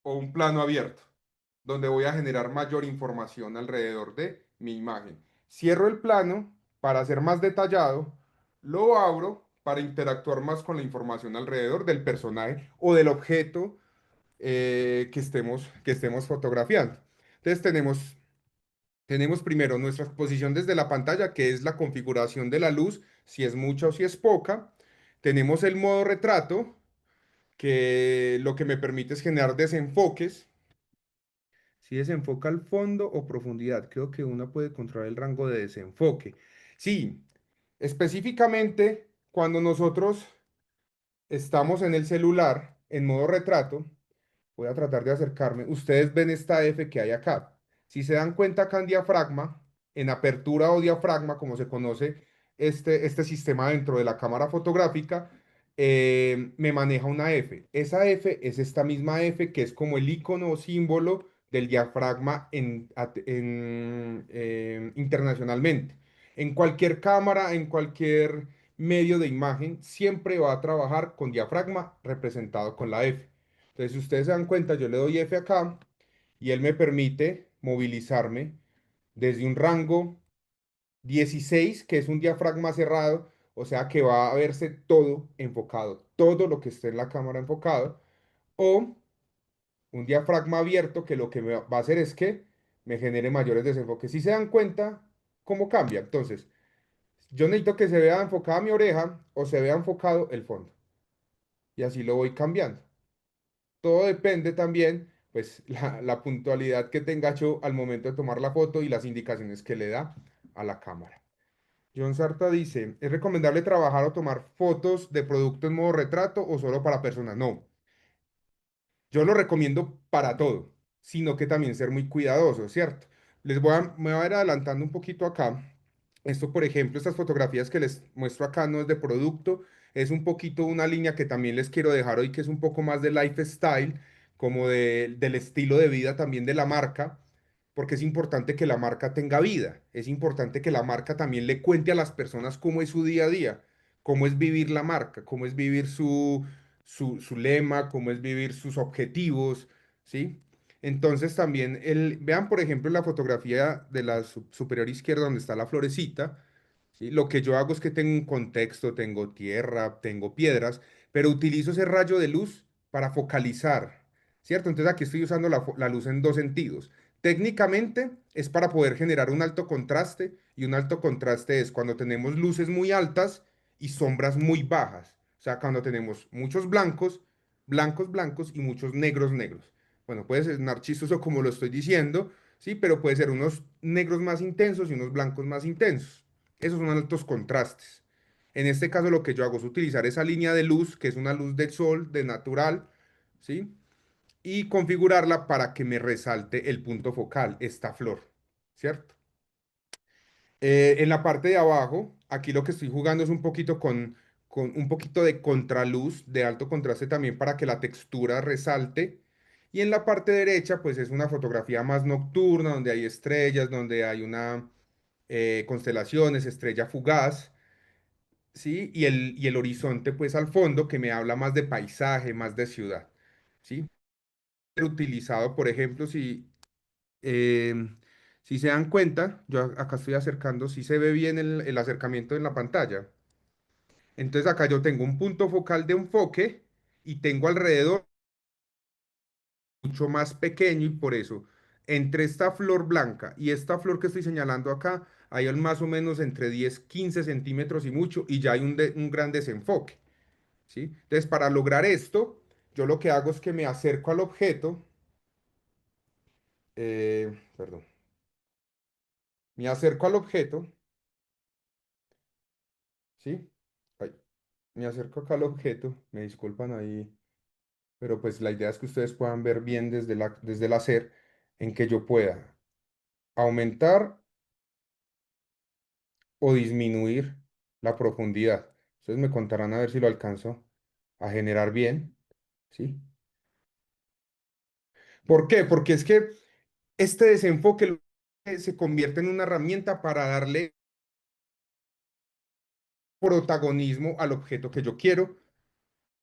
S3: o un plano abierto, donde voy a generar mayor información alrededor de mi imagen. Cierro el plano para ser más detallado, lo abro para interactuar más con la información alrededor del personaje o del objeto que estemos fotografiando. Entonces tenemos primero nuestra exposición desde la pantalla, que es la configuración de la luz, si es mucha o si es poca. Tenemos el modo retrato, que lo que me permite es generar desenfoques. Si desenfoca al fondo o profundidad, creo que uno puede controlar el rango de desenfoque. Sí, específicamente cuando nosotros estamos en el celular en modo retrato, voy a tratar de acercarme. Ustedes ven esta F que hay acá. Si se dan cuenta acá en diafragma, en apertura o diafragma, como se conoce este sistema dentro de la cámara fotográfica, me maneja una F. Esa F es esta misma F que es como el icono o símbolo del diafragma internacionalmente. En cualquier cámara, en cualquier medio de imagen, siempre va a trabajar con diafragma representado con la F. Entonces, si ustedes se dan cuenta, yo le doy F acá y él me permite movilizarme desde un rango 16, que es un diafragma cerrado, o sea que va a verse todo enfocado, todo lo que esté en la cámara enfocado, o un diafragma abierto que lo que me va a hacer es que me genere mayores desenfoques. Si se dan cuenta cómo cambia. Entonces, yo necesito que se vea enfocada mi oreja o se vea enfocado el fondo. Y así lo voy cambiando. Todo depende también, pues, la puntualidad que tenga yo al momento de tomar la foto y las indicaciones que le da a la cámara. John Sarta dice, ¿es recomendable trabajar o tomar fotos de producto en modo retrato o solo para personas? No, yo lo recomiendo para todo, sino que también ser muy cuidadoso, ¿cierto? Me voy a ir adelantando un poquito acá. Esto, por ejemplo, estas fotografías que les muestro acá no es de producto, es un poquito una línea que también les quiero dejar hoy, que es un poco más de lifestyle, como del estilo de vida también de la marca, porque es importante que la marca tenga vida, es importante que la marca también le cuente a las personas cómo es su día a día, cómo es vivir la marca, cómo es vivir su lema, cómo es vivir sus objetivos, ¿sí? Entonces también, vean por ejemplo la fotografía de la superior izquierda donde está la florecita, ¿sí? Lo que yo hago es que tengo un contexto, tengo tierra, tengo piedras, pero utilizo ese rayo de luz para focalizar, ¿cierto? Entonces aquí estoy usando la luz en dos sentidos. Técnicamente es para poder generar un alto contraste y un alto contraste es cuando tenemos luces muy altas y sombras muy bajas. O sea, cuando tenemos muchos blancos, blancos y muchos negros. Bueno, puede ser chistoso como lo estoy diciendo, sí, pero puede ser unos negros más intensos y unos blancos más intensos. Esos son altos contrastes. En este caso lo que yo hago es utilizar esa línea de luz, que es una luz de sol, de natural, ¿sí? Y configurarla para que me resalte el punto focal, esta flor, ¿cierto? En la parte de abajo, aquí lo que estoy jugando es un poquito con un poquito de contraluz, de alto contraste también para que la textura resalte. Y en la parte derecha, pues es una fotografía más nocturna, donde hay estrellas, donde hay una constelaciones, estrella fugaz, ¿sí? Y el horizonte, pues al fondo, que me habla más de paisaje, más de ciudad, ¿sí? Utilizado, por ejemplo, si se dan cuenta, yo acá estoy acercando, si se ve bien el acercamiento en la pantalla. Entonces acá yo tengo un punto focal de enfoque y tengo alrededor mucho más pequeño y por eso entre esta flor blanca y esta flor que estoy señalando acá hay más o menos entre 10 15 centímetros y mucho y ya hay un gran desenfoque, ¿sí? Entonces para lograr esto, yo lo que hago es que me acerco al objeto, perdón, me acerco al objeto, ¿sí? Ay, me acerco acá al objeto, me disculpan ahí, pero pues la idea es que ustedes puedan ver bien desde el hacer en que yo pueda aumentar o disminuir la profundidad. Ustedes me contarán a ver si lo alcanzo a generar bien, ¿sí? ¿Por qué? Porque es que este se convierte en una herramienta para darle protagonismo al objeto que yo quiero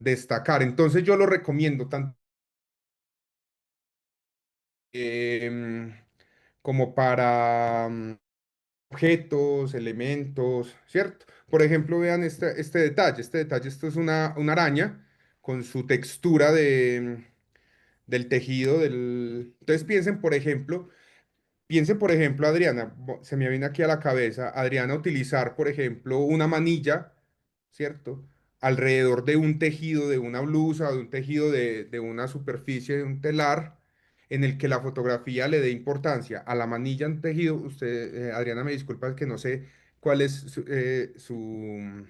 S3: destacar. Entonces yo lo recomiendo tanto em, como para objetos, elementos, ¿cierto? Por ejemplo, vean este detalle, esto es una araña con su textura del tejido, Entonces piensen, por ejemplo, Adriana, se me viene aquí a la cabeza, Adriana, utilizar, por ejemplo, una manilla, ¿cierto? Alrededor de un tejido, de una blusa, de un tejido de una superficie, de un telar, en el que la fotografía le dé importancia a la manilla en tejido. Usted, Adriana, me disculpa que no sé cuál es su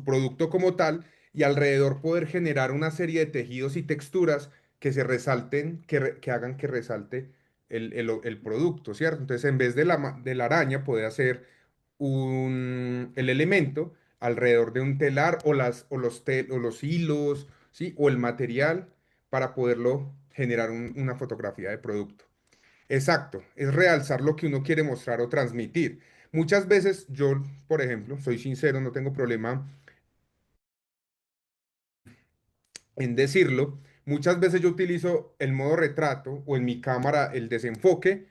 S3: producto como tal y alrededor poder generar una serie de tejidos y texturas que se resalten, que hagan que resalte el producto, ¿cierto? Entonces, en vez de la araña, puede hacer el elemento alrededor de un telar o los hilos, ¿sí? O el material para poderlo generar una fotografía de producto. Exacto, es realzar lo que uno quiere mostrar o transmitir. Muchas veces yo, por ejemplo, soy sincero, no tengo problema en decirlo. Muchas veces yo utilizo el modo retrato o en mi cámara el desenfoque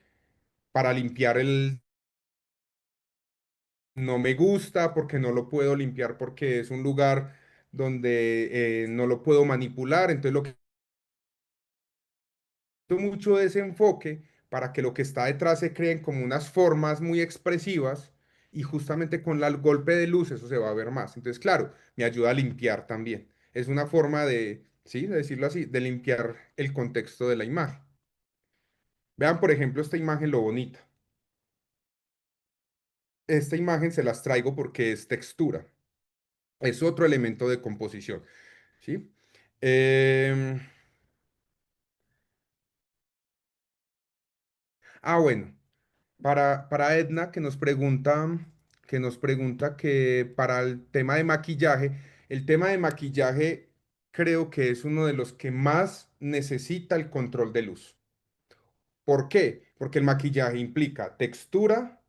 S3: para limpiar el... No me gusta porque no lo puedo limpiar porque es un lugar donde no lo puedo manipular. Entonces lo que mucho de ese enfoque para que lo que está detrás se creen como unas formas muy expresivas y justamente con el golpe de luz eso se va a ver más. Entonces, claro, me ayuda a limpiar también. Es una forma de, sí, de decirlo así, de limpiar el contexto de la imagen. Vean, por ejemplo, esta imagen lo bonita. Esta imagen se las traigo porque es textura. Es otro elemento de composición, ¿sí? Em, bueno. Para Edna, que nos pregunta que para el tema de maquillaje, el tema de maquillaje creo que es uno de los que más necesita el control de luz. ¿Por qué? Porque el maquillaje implica textura,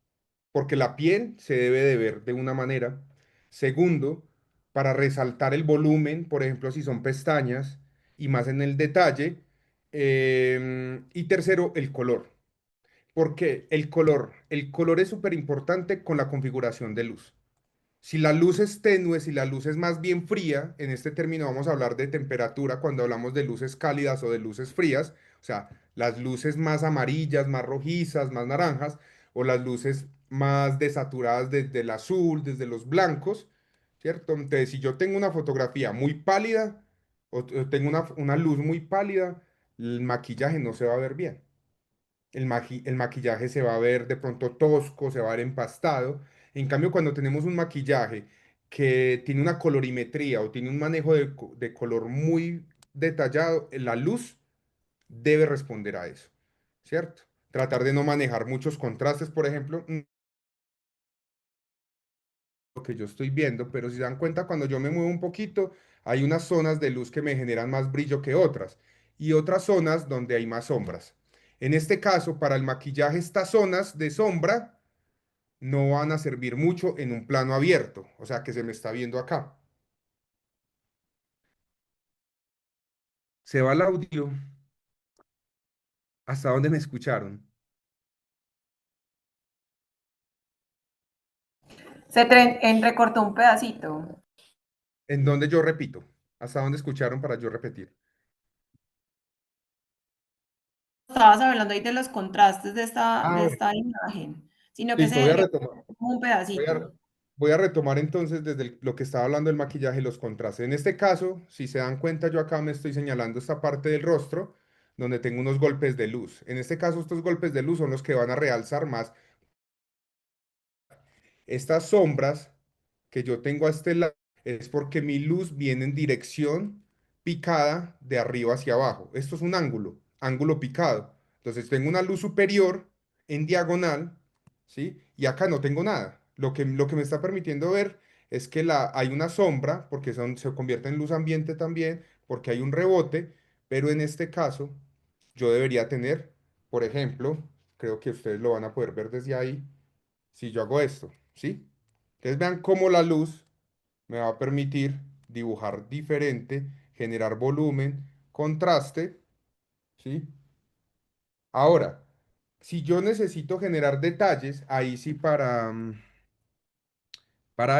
S3: porque la piel se debe de ver de una manera. Segundo, para resaltar el volumen, por ejemplo, si son pestañas y más en el detalle. Y tercero, el color. Porque el color es súper importante con la configuración de luz. Si la luz es tenue, si la luz es más bien fría, en este término vamos a hablar de temperatura cuando hablamos de luces cálidas o de luces frías, o sea, las luces más amarillas, más rojizas, más naranjas, o las luces más desaturadas desde el azul, desde los blancos, ¿cierto? Entonces, si yo tengo una fotografía muy pálida o tengo una luz muy pálida, el maquillaje no se va a ver bien. El maquillaje se va a ver de pronto tosco, se va a ver empastado. En cambio, cuando tenemos un maquillaje que tiene una colorimetría o tiene un manejo de color muy detallado, la luz debe responder a eso, ¿cierto? Tratar de no manejar muchos contrastes, por ejemplo, lo que yo estoy viendo, pero si se dan cuenta, cuando yo me muevo un poquito, hay unas zonas de luz que me generan más brillo que otras y otras zonas donde hay más sombras. En este caso, para el maquillaje, estas zonas de sombra no van a servir mucho en un plano abierto, o sea que se me está viendo acá. Se va el audio. ¿Hasta dónde me escucharon?
S1: Recortó un pedacito.
S3: ¿En dónde yo repito? ¿Hasta dónde escucharon para yo repetir?
S1: Estabas hablando ahí de los contrastes de esta,
S3: Ah,
S1: de
S3: bueno.
S1: esta imagen, sino que
S3: Listo, voy a
S1: se
S3: retomar.
S1: recortó como un
S3: Voy a,
S1: pedacito.
S3: voy a retomar entonces desde lo que estaba hablando del maquillaje y los contrastes. En este caso, si se dan cuenta, yo acá me estoy señalando esta parte del rostro donde tengo unos golpes de luz. En este caso, estos golpes de luz son los que van a realzar más estas sombras que yo tengo a este lado. Es porque mi luz viene en dirección picada de arriba hacia abajo. Esto es un ángulo picado. Entonces tengo una luz superior en diagonal, ¿sí? Y acá no tengo nada. Lo que me está permitiendo ver es que hay una sombra, porque se convierte en luz ambiente también, porque hay un rebote, pero en este caso yo debería tener, por ejemplo, creo que ustedes lo van a poder ver desde ahí, si yo hago esto, ¿sí? Entonces vean cómo la luz me va a permitir dibujar diferente, generar volumen, contraste, ¿sí? Ahora, si yo necesito generar detalles, ahí sí para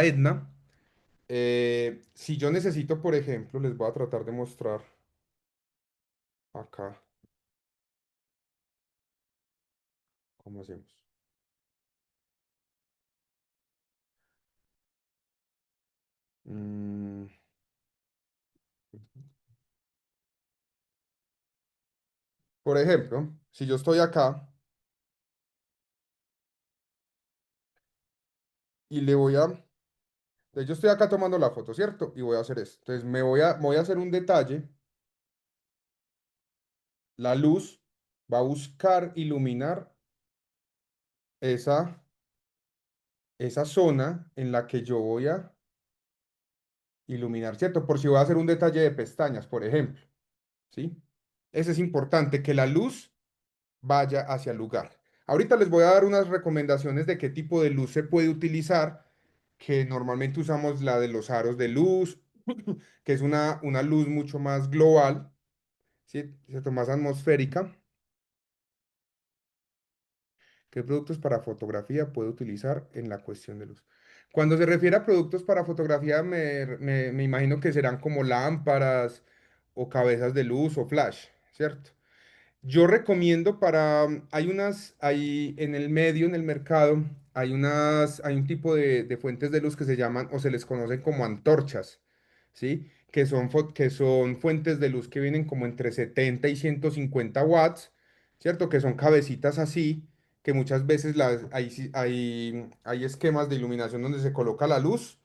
S3: Edna, si yo necesito, por ejemplo, les voy a tratar de mostrar acá cómo hacemos. Mm, por ejemplo, si yo estoy acá y le voy a... Yo estoy acá tomando la foto, ¿cierto? Y voy a hacer esto. Entonces me voy a hacer un detalle. La luz va a buscar iluminar esa, esa zona en la que yo voy a iluminar, ¿cierto? Por si voy a hacer un detalle de pestañas, por ejemplo, ¿sí? Eso es importante, que la luz vaya hacia el lugar. Ahorita les voy a dar unas recomendaciones de qué tipo de luz se puede utilizar, que normalmente usamos la de los aros de luz, que es una luz mucho más global, ¿sí? ¿Cierto? Más atmosférica. ¿Qué productos para fotografía puedo utilizar en la cuestión de luz? Cuando se refiere a productos para fotografía, me imagino que serán como lámparas o cabezas de luz o flash, ¿cierto? Yo recomiendo hay en el medio, en el mercado, hay un tipo de fuentes de luz que se llaman o se les conocen como antorchas, ¿sí? Que son fuentes de luz que vienen como entre 70 y 150 watts, ¿cierto? Que son cabecitas así, que muchas veces hay esquemas de iluminación donde se coloca la luz,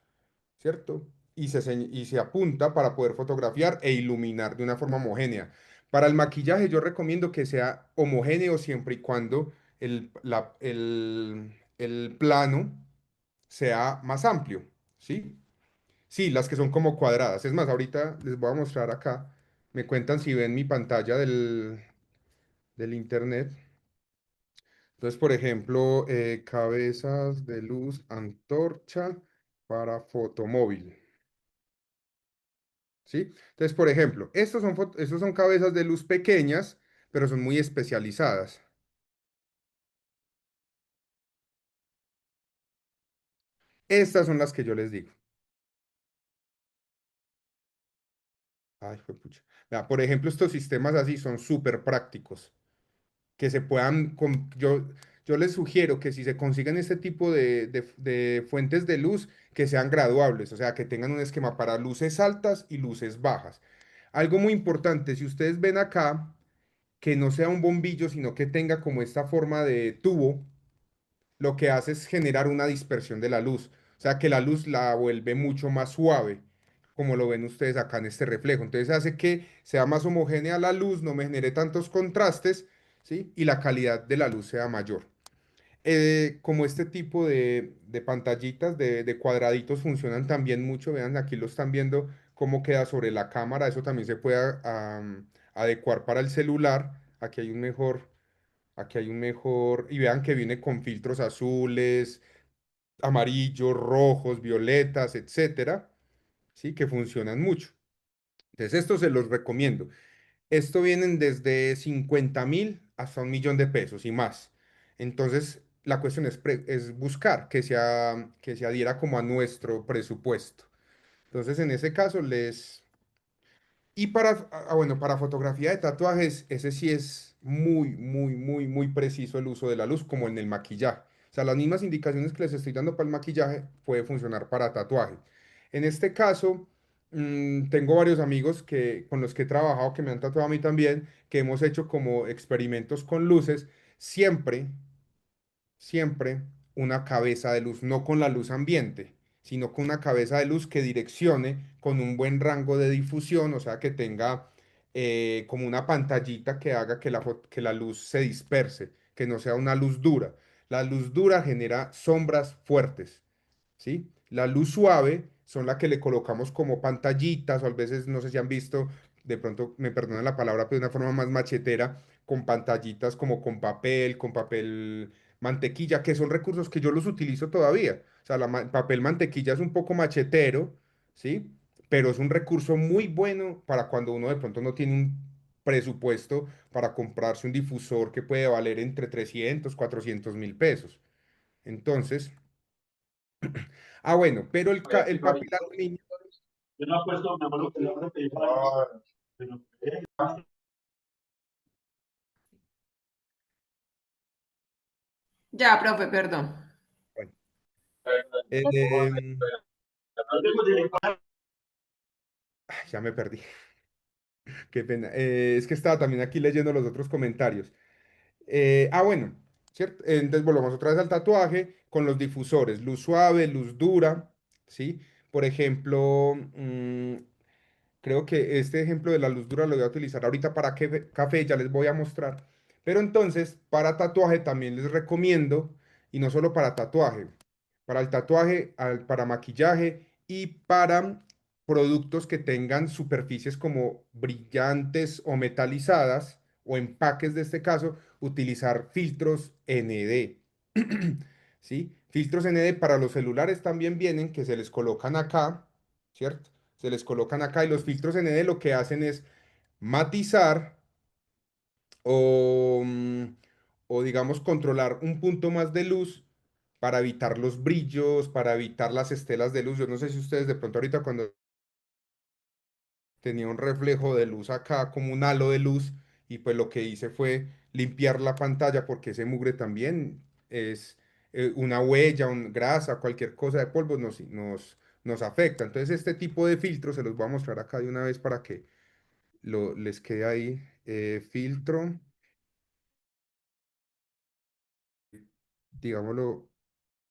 S3: ¿cierto? Y se apunta para poder fotografiar e iluminar de una forma homogénea. Para el maquillaje yo recomiendo que sea homogéneo siempre y cuando el plano sea más amplio, ¿sí? Sí, las que son como cuadradas. Es más, ahorita les voy a mostrar acá. Me cuentan si ven mi pantalla del internet. Entonces, por ejemplo, cabezas de luz antorcha para fotomóvil. ¿Sí? Entonces, por ejemplo, estos son cabezas de luz pequeñas, pero son muy especializadas. Estas son las que yo les digo. Ay, pucha. Vea, por ejemplo, estos sistemas así son súper prácticos. Que se puedan, yo les sugiero que si se consiguen este tipo de fuentes de luz, que sean graduables, o sea, que tengan un esquema para luces altas y luces bajas. Algo muy importante, si ustedes ven acá, que no sea un bombillo, sino que tenga como esta forma de tubo, lo que hace es generar una dispersión de la luz. O sea que la luz la vuelve mucho más suave, como lo ven ustedes acá en este reflejo. Entonces hace que sea más homogénea la luz, no me genere tantos contrastes, ¿sí? Y la calidad de la luz sea mayor. Como este tipo de pantallitas, de cuadraditos funcionan también mucho. Vean, aquí lo están viendo cómo queda sobre la cámara. Eso también se puede adecuar para el celular. Aquí hay un mejor, y vean que viene con filtros azules, amarillos, rojos, violetas, etcétera, ¿sí? Que funcionan mucho. Entonces, esto se los recomiendo. Esto vienen desde 50.000 hasta 1.000.000 de pesos y más. Entonces, la cuestión es buscar que se adhiera como a nuestro presupuesto. Entonces, en ese caso, y bueno, para fotografía de tatuajes, ese sí es muy, muy, muy, muy preciso el uso de la luz, como en el maquillaje. O sea, las mismas indicaciones que les estoy dando para el maquillaje puede funcionar para tatuaje. En este caso, tengo varios amigos con los que he trabajado, que me han tatuado a mí también, que hemos hecho como experimentos con luces, siempre siempre una cabeza de luz, no con la luz ambiente, sino con una cabeza de luz que direccione con un buen rango de difusión, o sea, que tenga como una pantallita que haga que la luz se disperse, que no sea una luz dura. La luz dura genera sombras fuertes. ¿Sí? La luz suave son la que le colocamos como pantallitas o a veces, no sé si han visto, de pronto me perdonan la palabra, pero de una forma más machetera, con pantallitas como con papel mantequilla, que son recursos que yo los utilizo todavía. O sea, papel mantequilla es un poco machetero, ¿sí? Pero es un recurso muy bueno para cuando uno de pronto no tiene un presupuesto para comprarse un difusor que puede valer entre 300.000 a 400.000 pesos. Entonces, bueno, pero el papel aluminio,
S4: Yo no apuesto, mi amor, lo que le van a pedir para.
S1: Ya, profe, perdón.
S3: bueno, em, ya me perdí, qué pena. Es que estaba también aquí leyendo los otros comentarios. Bueno, ¿cierto? Entonces volvemos otra vez al tatuaje con los difusores, luz suave, luz dura, ¿sí? Por ejemplo, creo que este ejemplo de la luz dura lo voy a utilizar ahorita para café, ya les voy a mostrar. Pero entonces, para tatuaje también les recomiendo, y no solo para tatuaje, para el tatuaje, para maquillaje y para productos que tengan superficies como brillantes o metalizadas, o empaques de este caso, utilizar filtros ND. ¿Sí? Filtros ND para los celulares también vienen, que se les colocan acá, ¿cierto? Se les colocan acá y los filtros ND lo que hacen es matizar o, o digamos controlar un punto más de luz para evitar los brillos, para evitar las estelas de luz. Yo no sé si ustedes de pronto ahorita cuando tenía un reflejo de luz acá, como un halo de luz, y pues lo que hice fue limpiar la pantalla porque ese mugre también es una huella, grasa, cualquier cosa de polvo nos afecta. Entonces este tipo de filtros se los voy a mostrar acá de una vez para que les quede ahí. Filtro, digámoslo,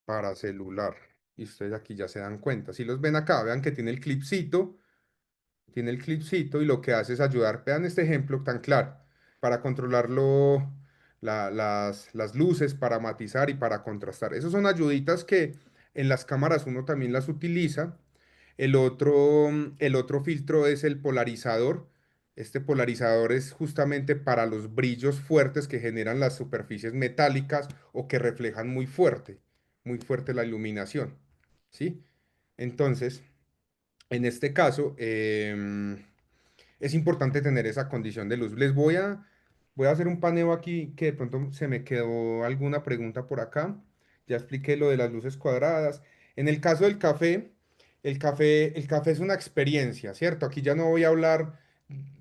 S3: para celular. Y ustedes aquí ya se dan cuenta. Si los ven acá, vean que tiene el clipcito y lo que hace es ayudar. Vean este ejemplo tan claro para controlarlo, las luces, para matizar y para contrastar. Esas son ayuditas que en las cámaras uno también las utiliza. El otro filtro es el polarizador. Este polarizador es justamente para los brillos fuertes que generan las superficies metálicas o que reflejan muy fuerte la iluminación. ¿Sí? Entonces, en este caso, es importante tener esa condición de luz. Voy a hacer un paneo aquí que de pronto se me quedó alguna pregunta por acá. Ya expliqué lo de las luces cuadradas. En el caso del café, el café es una experiencia, ¿cierto? Aquí ya no voy a hablar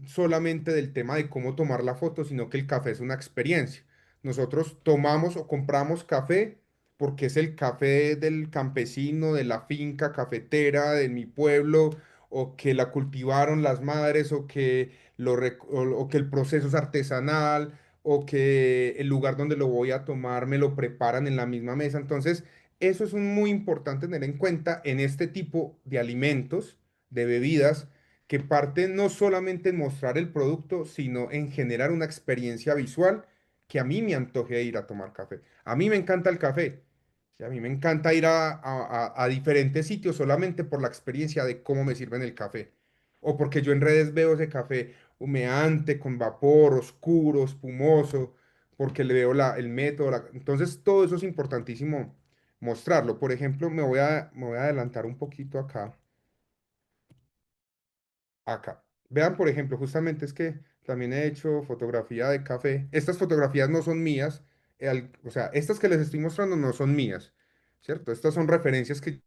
S3: solamente del tema de cómo tomar la foto, sino que el café es una experiencia. Nosotros tomamos o compramos café porque es el café del campesino, de la finca cafetera, de mi pueblo, o que la cultivaron las madres, o que el proceso es artesanal, o que el lugar donde lo voy a tomar me lo preparan en la misma mesa. Entonces, eso es muy importante tener en cuenta en este tipo de alimentos, de bebidas, que parten no solamente en mostrar el producto, sino en generar una experiencia visual que a mí me antoje de ir a tomar café. A mí me encanta el café. Sí, a mí me encanta ir a diferentes sitios solamente por la experiencia de cómo me sirven el café. O porque yo en redes veo ese café humeante, con vapor, oscuro, espumoso, porque le veo el método. Entonces, todo eso es importantísimo mostrarlo. Por ejemplo, me voy a adelantar un poquito acá. Acá. Vean, por ejemplo, justamente es que también he hecho fotografía de café. Estas fotografías no son mías. O sea, estas que les estoy mostrando no son mías, ¿cierto? Estas son referencias que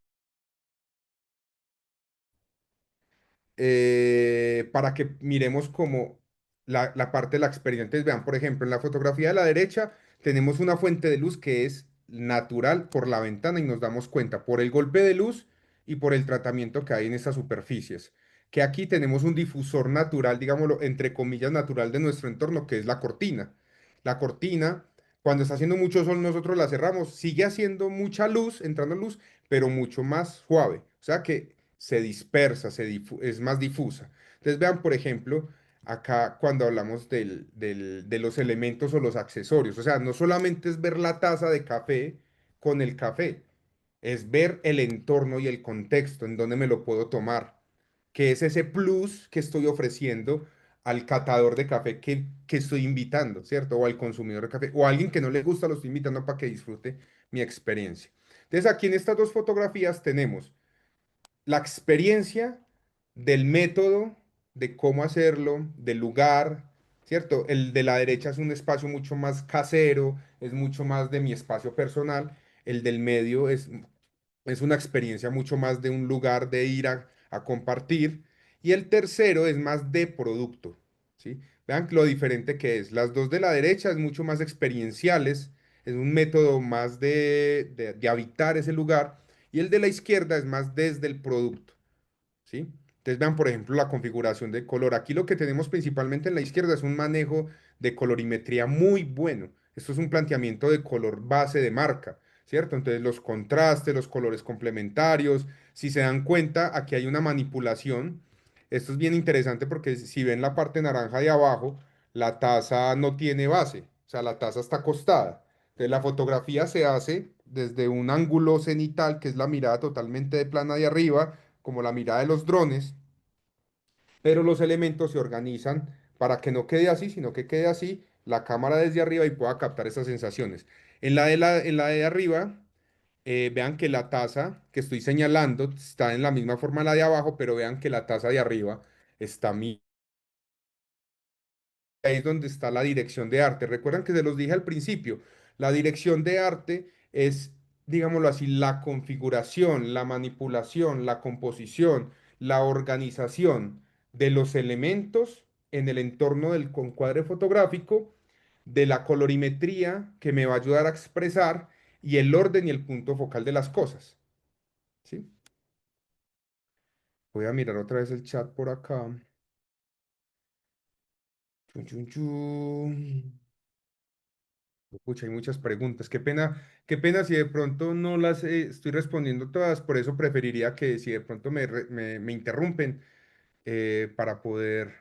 S3: para que miremos como la parte de la experiencia. Entonces, vean, por ejemplo, en la fotografía de la derecha tenemos una fuente de luz que es natural por la ventana y nos damos cuenta por el golpe de luz y por el tratamiento que hay en estas superficies. Que aquí tenemos un difusor natural, digámoslo, entre comillas, natural de nuestro entorno, que es la cortina. La cortina, cuando está haciendo mucho sol, nosotros la cerramos, sigue haciendo mucha luz, entrando luz, pero mucho más suave. O sea que se dispersa, es más difusa. Entonces vean, por ejemplo, acá cuando hablamos de los elementos o los accesorios, o sea, no solamente es ver la taza de café con el café, es ver el entorno y el contexto en donde me lo puedo tomar, que es ese plus que estoy ofreciendo al catador de café que estoy invitando, ¿cierto? O al consumidor de café, o a alguien que no le gusta, lo estoy invitando para que disfrute mi experiencia. Entonces aquí en estas dos fotografías tenemos la experiencia del método, de cómo hacerlo, del lugar, ¿cierto? El de la derecha es un espacio mucho más casero, es mucho más de mi espacio personal. El del medio es una experiencia mucho más de un lugar de ir a compartir. Y el tercero es más de producto, ¿sí? Vean lo diferente que es. Las dos de la derecha es mucho más experienciales, es un método más de habitar ese lugar. Y el de la izquierda es más desde el producto, ¿sí? Entonces vean, por ejemplo, la configuración de color. Aquí lo que tenemos principalmente en la izquierda es un manejo de colorimetría muy bueno. Esto es un planteamiento de color base de marca, ¿cierto? Entonces los contrastes, los colores complementarios. Si se dan cuenta, aquí hay una manipulación. Esto es bien interesante porque si ven la parte naranja de abajo, la taza no tiene base, o sea, la taza está acostada. Entonces la fotografía se hace desde un ángulo cenital, que es la mirada totalmente de plana de arriba, como la mirada de los drones, pero los elementos se organizan para que no quede así, sino que quede así la cámara desde arriba y pueda captar esas sensaciones. En la de arriba, vean que la taza que estoy señalando está en la misma forma la de abajo, pero vean que la taza de arriba está ahí es donde está la dirección de arte. Recuerdan que se los dije al principio, la dirección de arte es, digámoslo así, la configuración, la manipulación, la composición, la organización de los elementos en el entorno del encuadre fotográfico, de la colorimetría que me va a ayudar a expresar y el orden y el punto focal de las cosas. ¿Sí? Voy a mirar otra vez el chat por acá. Chun, chun, chun. Pucha, hay muchas preguntas. Qué pena si de pronto no las estoy respondiendo todas. Por eso preferiría que si de pronto me interrumpen para poder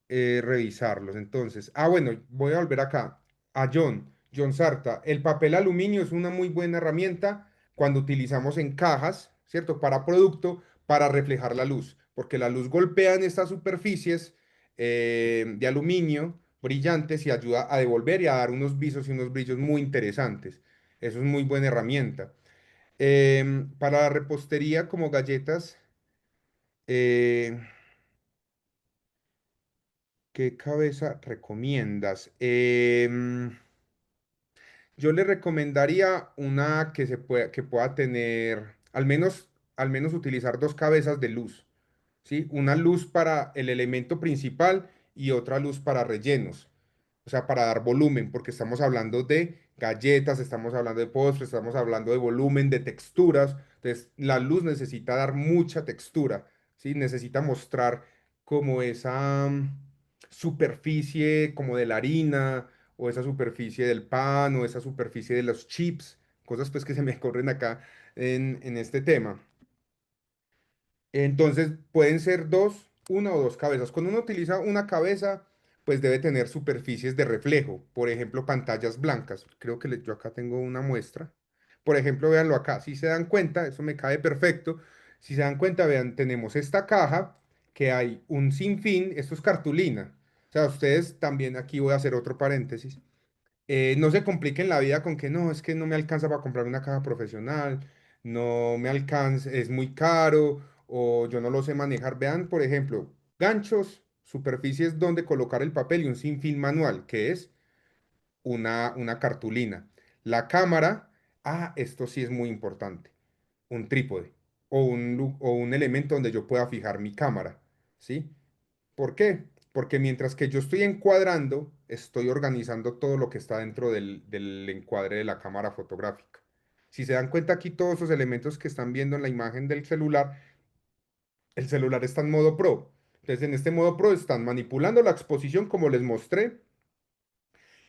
S3: revisarlos. Entonces, bueno, voy a volver acá a John Sarta. El papel aluminio es una muy buena herramienta cuando utilizamos en cajas, ¿cierto? Para producto, para reflejar la luz, porque la luz golpea en estas superficies de aluminio brillantes y ayuda a devolver y a dar unos visos y unos brillos muy interesantes. Eso es muy buena herramienta. Para la repostería como galletas, eh, ¿qué cabeza recomiendas? Yo le recomendaría una que pueda tener, al menos utilizar dos cabezas de luz, ¿sí? Una luz para el elemento principal y otra luz para rellenos, o sea, para dar volumen, porque estamos hablando de galletas, estamos hablando de postres, estamos hablando de volumen, de texturas. Entonces, la luz necesita dar mucha textura, ¿sí? Necesita mostrar como esa superficie como de la harina, o esa superficie del pan, o esa superficie de los chips, cosas pues que se me corren acá en este tema. Entonces pueden ser una o dos cabezas. Cuando uno utiliza una cabeza, pues debe tener superficies de reflejo, por ejemplo, pantallas blancas. Creo que yo acá tengo una muestra. Por ejemplo, véanlo acá. Si se dan cuenta, eso me cae perfecto. Si se dan cuenta, vean, tenemos esta caja que hay un sinfín, esto es cartulina. O sea, ustedes también, aquí voy a hacer otro paréntesis. No se compliquen la vida con que no, es que no me alcanza para comprar una caja profesional, no me alcanza, es muy caro o yo no lo sé manejar. Vean, por ejemplo, ganchos, superficies donde colocar el papel y un sinfín manual, que es una cartulina. La cámara, esto sí es muy importante, un trípode o un elemento donde yo pueda fijar mi cámara, ¿sí? ¿Por qué? Porque mientras que yo estoy encuadrando, estoy organizando todo lo que está dentro del encuadre de la cámara fotográfica. Si se dan cuenta aquí, todos esos elementos que están viendo en la imagen del celular, el celular está en modo Pro. Entonces, en este modo Pro están manipulando la exposición como les mostré,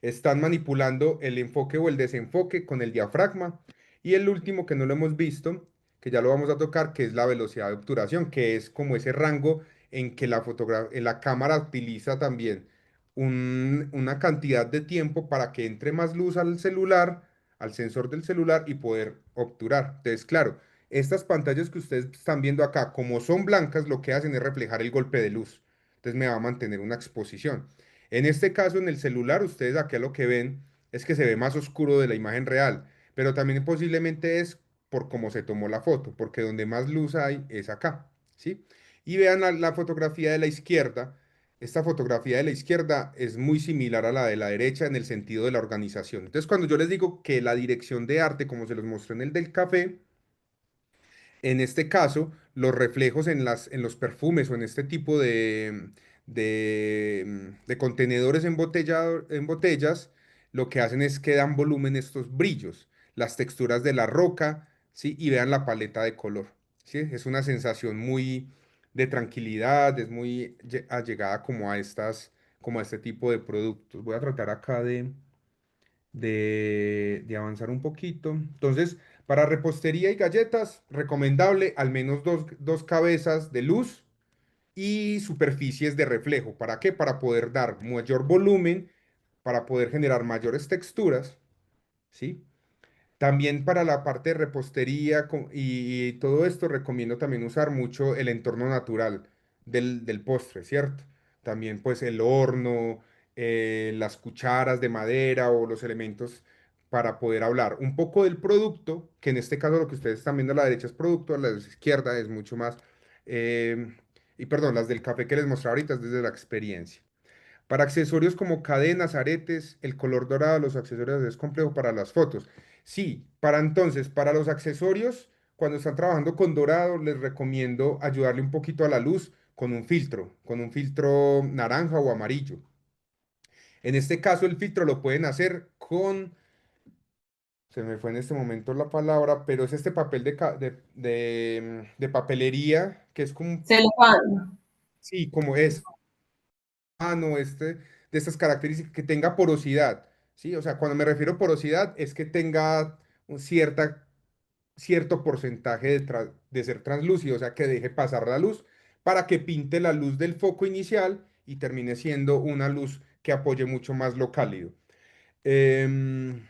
S3: están manipulando el enfoque o el desenfoque con el diafragma. Y el último que no lo hemos visto, que ya lo vamos a tocar, que es la velocidad de obturación, que es como ese rango en que la cámara utiliza también una cantidad de tiempo para que entre más luz al celular, al sensor del celular y poder obturar. Entonces, claro, estas pantallas que ustedes están viendo acá, como son blancas, lo que hacen es reflejar el golpe de luz. Entonces me va a mantener una exposición. En este caso, en el celular, ustedes acá lo que ven es que se ve más oscuro de la imagen real, pero también posiblemente es por cómo se tomó la foto, porque donde más luz hay es acá, ¿sí? Y vean la fotografía de la izquierda. Esta fotografía de la izquierda es muy similar a la de la derecha en el sentido de la organización. Entonces, cuando yo les digo que la dirección de arte, como se los mostré en el del café, en este caso, los reflejos en los perfumes o en este tipo de contenedores en botellas, lo que hacen es que dan volumen estos brillos, las texturas de la roca, ¿sí? Y vean la paleta de color, ¿sí? Es una sensación muy de tranquilidad, es muy allegada como a este tipo de productos. Voy a tratar acá de avanzar un poquito. Entonces, para repostería y galletas, recomendable al menos dos cabezas de luz y superficies de reflejo. ¿Para qué? Para poder dar mayor volumen, para poder generar mayores texturas, ¿sí? También para la parte de repostería y todo esto recomiendo también usar mucho el entorno natural del postre, ¿cierto? También pues el horno, las cucharas de madera o los elementos para poder hablar un poco del producto, que en este caso lo que ustedes están viendo a la derecha es producto, a la izquierda es mucho más, y perdón, las del café que les mostré ahorita es desde la experiencia. Para accesorios como cadenas, aretes, el color dorado de los accesorios es complejo para las fotos. Sí, para los accesorios, cuando están trabajando con dorado, les recomiendo ayudarle un poquito a la luz con un filtro naranja o amarillo. En este caso, el filtro lo pueden hacer con, se me fue en este momento la palabra, pero es este papel de papelería, que es como,
S1: Celofán.
S3: sí, como es, de estas características, que tenga porosidad, ¿sí? O sea, cuando me refiero a porosidad, es que tenga cierto porcentaje de ser translúcido, o sea, que deje pasar la luz para que pinte la luz del foco inicial y termine siendo una luz que apoye mucho más lo cálido. Em,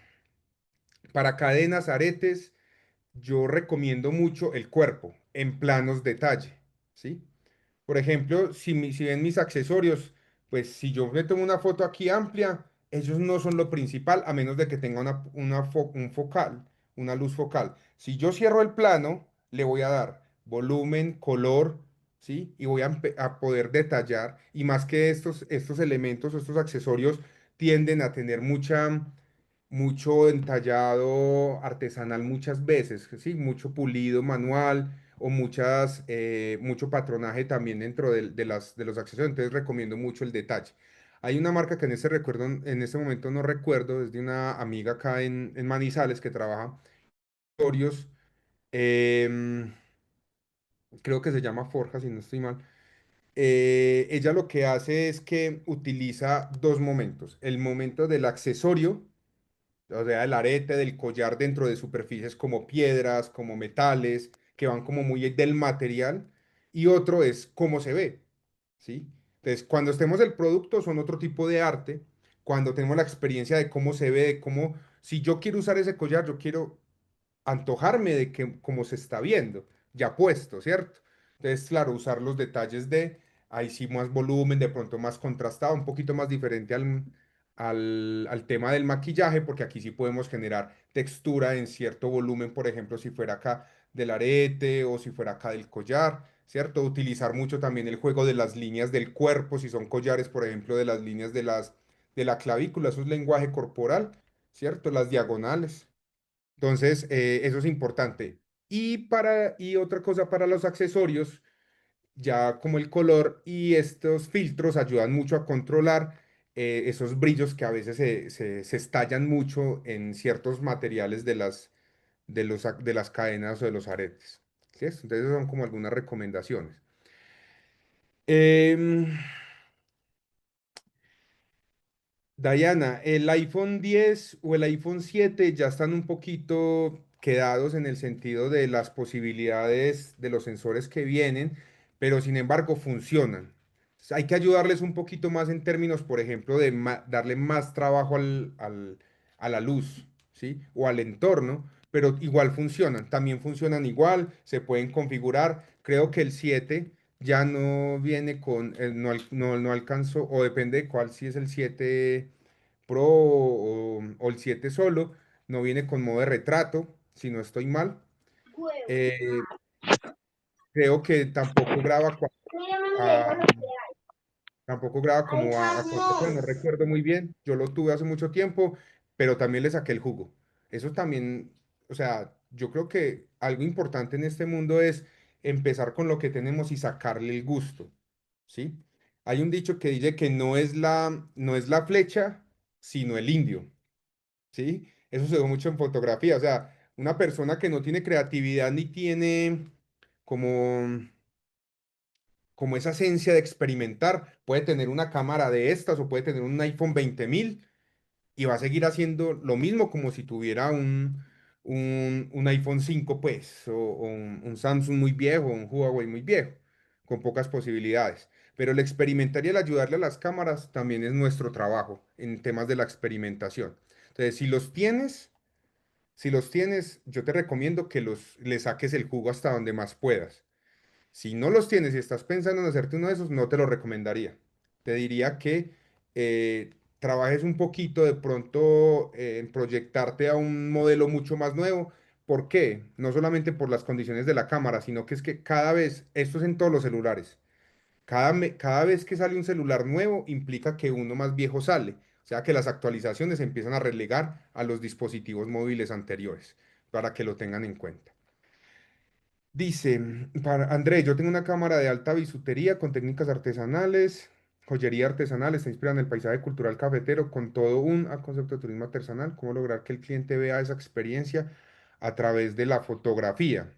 S3: para cadenas, aretes, yo recomiendo mucho el cuerpo en planos detalle, ¿sí? Por ejemplo, si ven mis accesorios, pues si yo le tomo una foto aquí amplia, ellos no son lo principal a menos de que tenga un focal, una luz focal. Si yo cierro el plano, le voy a dar volumen, color, ¿sí? Y voy a poder detallar. Y más que estos elementos, estos accesorios tienden a tener mucho entallado artesanal muchas veces, ¿sí? Mucho pulido manual o mucho patronaje también dentro de los accesorios, entonces recomiendo mucho el detalle. Hay una marca que en este momento no recuerdo, es de una amiga acá en Manizales que trabaja accesorios, em, creo que se llama Forja, si no estoy mal. Ella lo que hace es que utiliza dos momentos, el momento del accesorio, o sea, el arete, del collar dentro de superficies como piedras, como metales, que van como muy del material, y otro es cómo se ve, ¿sí? Entonces, cuando estemos el producto son otro tipo de arte, cuando tenemos la experiencia de cómo se ve, de cómo, si yo quiero usar ese collar, yo quiero antojarme de que como se está viendo, ya puesto, ¿cierto? Entonces, claro, usar los detalles ahí sí más volumen, de pronto más contrastado, un poquito más diferente al tema del maquillaje, porque aquí sí podemos generar textura en cierto volumen, por ejemplo, si fuera acá del arete o si fuera acá del collar, ¿cierto? Utilizar mucho también el juego de las líneas del cuerpo, si son collares, por ejemplo, de las líneas de la clavícula, eso es lenguaje corporal, ¿cierto? Las diagonales. Entonces, eso es importante. Y otra cosa para los accesorios, ya como el color y estos filtros ayudan mucho a controlar esos brillos que a veces se estallan mucho en ciertos materiales de las cadenas o de los aretes. ¿Sí es? Entonces, son como algunas recomendaciones. Em, Diana, el iPhone 10 o el iPhone 7 ya están un poquito quedados en el sentido de las posibilidades de los sensores que vienen, pero sin embargo funcionan. Hay que ayudarles un poquito más en términos, por ejemplo, de darle más trabajo a la luz, ¿sí? O al entorno, pero igual funcionan. También funcionan igual, se pueden configurar. Creo que el 7 ya no viene no alcanzó, o depende de cuál, si es el 7 Pro o el 7 solo, no viene con modo de retrato, si no estoy mal. Eh, Creo que a- tampoco graba como a 4K, no recuerdo muy bien, yo lo tuve hace mucho tiempo, pero también le saqué el jugo. Eso también, o sea, yo creo que algo importante en este mundo es empezar con lo que tenemos y sacarle el gusto, ¿sí? Hay un dicho que dice que no es la flecha, sino el indio, ¿sí? Eso se ve mucho en fotografía, o sea, una persona que no tiene creatividad ni tiene como como esa esencia de experimentar, puede tener una cámara de estas o puede tener un iPhone 20.000 y va a seguir haciendo lo mismo como si tuviera un iPhone 5, pues, o un Samsung muy viejo, un Huawei muy viejo, con pocas posibilidades. Pero el experimentar y el ayudarle a las cámaras también es nuestro trabajo en temas de la experimentación. Entonces, si los tienes, yo te recomiendo que le saques el jugo hasta donde más puedas. Si no los tienes y estás pensando en hacerte uno de esos, no te lo recomendaría. Te diría que trabajes un poquito de pronto en proyectarte a un modelo mucho más nuevo. ¿Por qué? No solamente por las condiciones de la cámara, sino que es que cada vez, esto es en todos los celulares, cada vez que sale un celular nuevo implica que uno más viejo sale. O sea que las actualizaciones empiezan a relegar a los dispositivos móviles anteriores, para que lo tengan en cuenta. Dice, para Andrés, yo tengo una cámara de alta bisutería con técnicas artesanales, joyería artesanal, está inspirada en el paisaje cultural cafetero, con todo un concepto de turismo artesanal, cómo lograr que el cliente vea esa experiencia a través de la fotografía.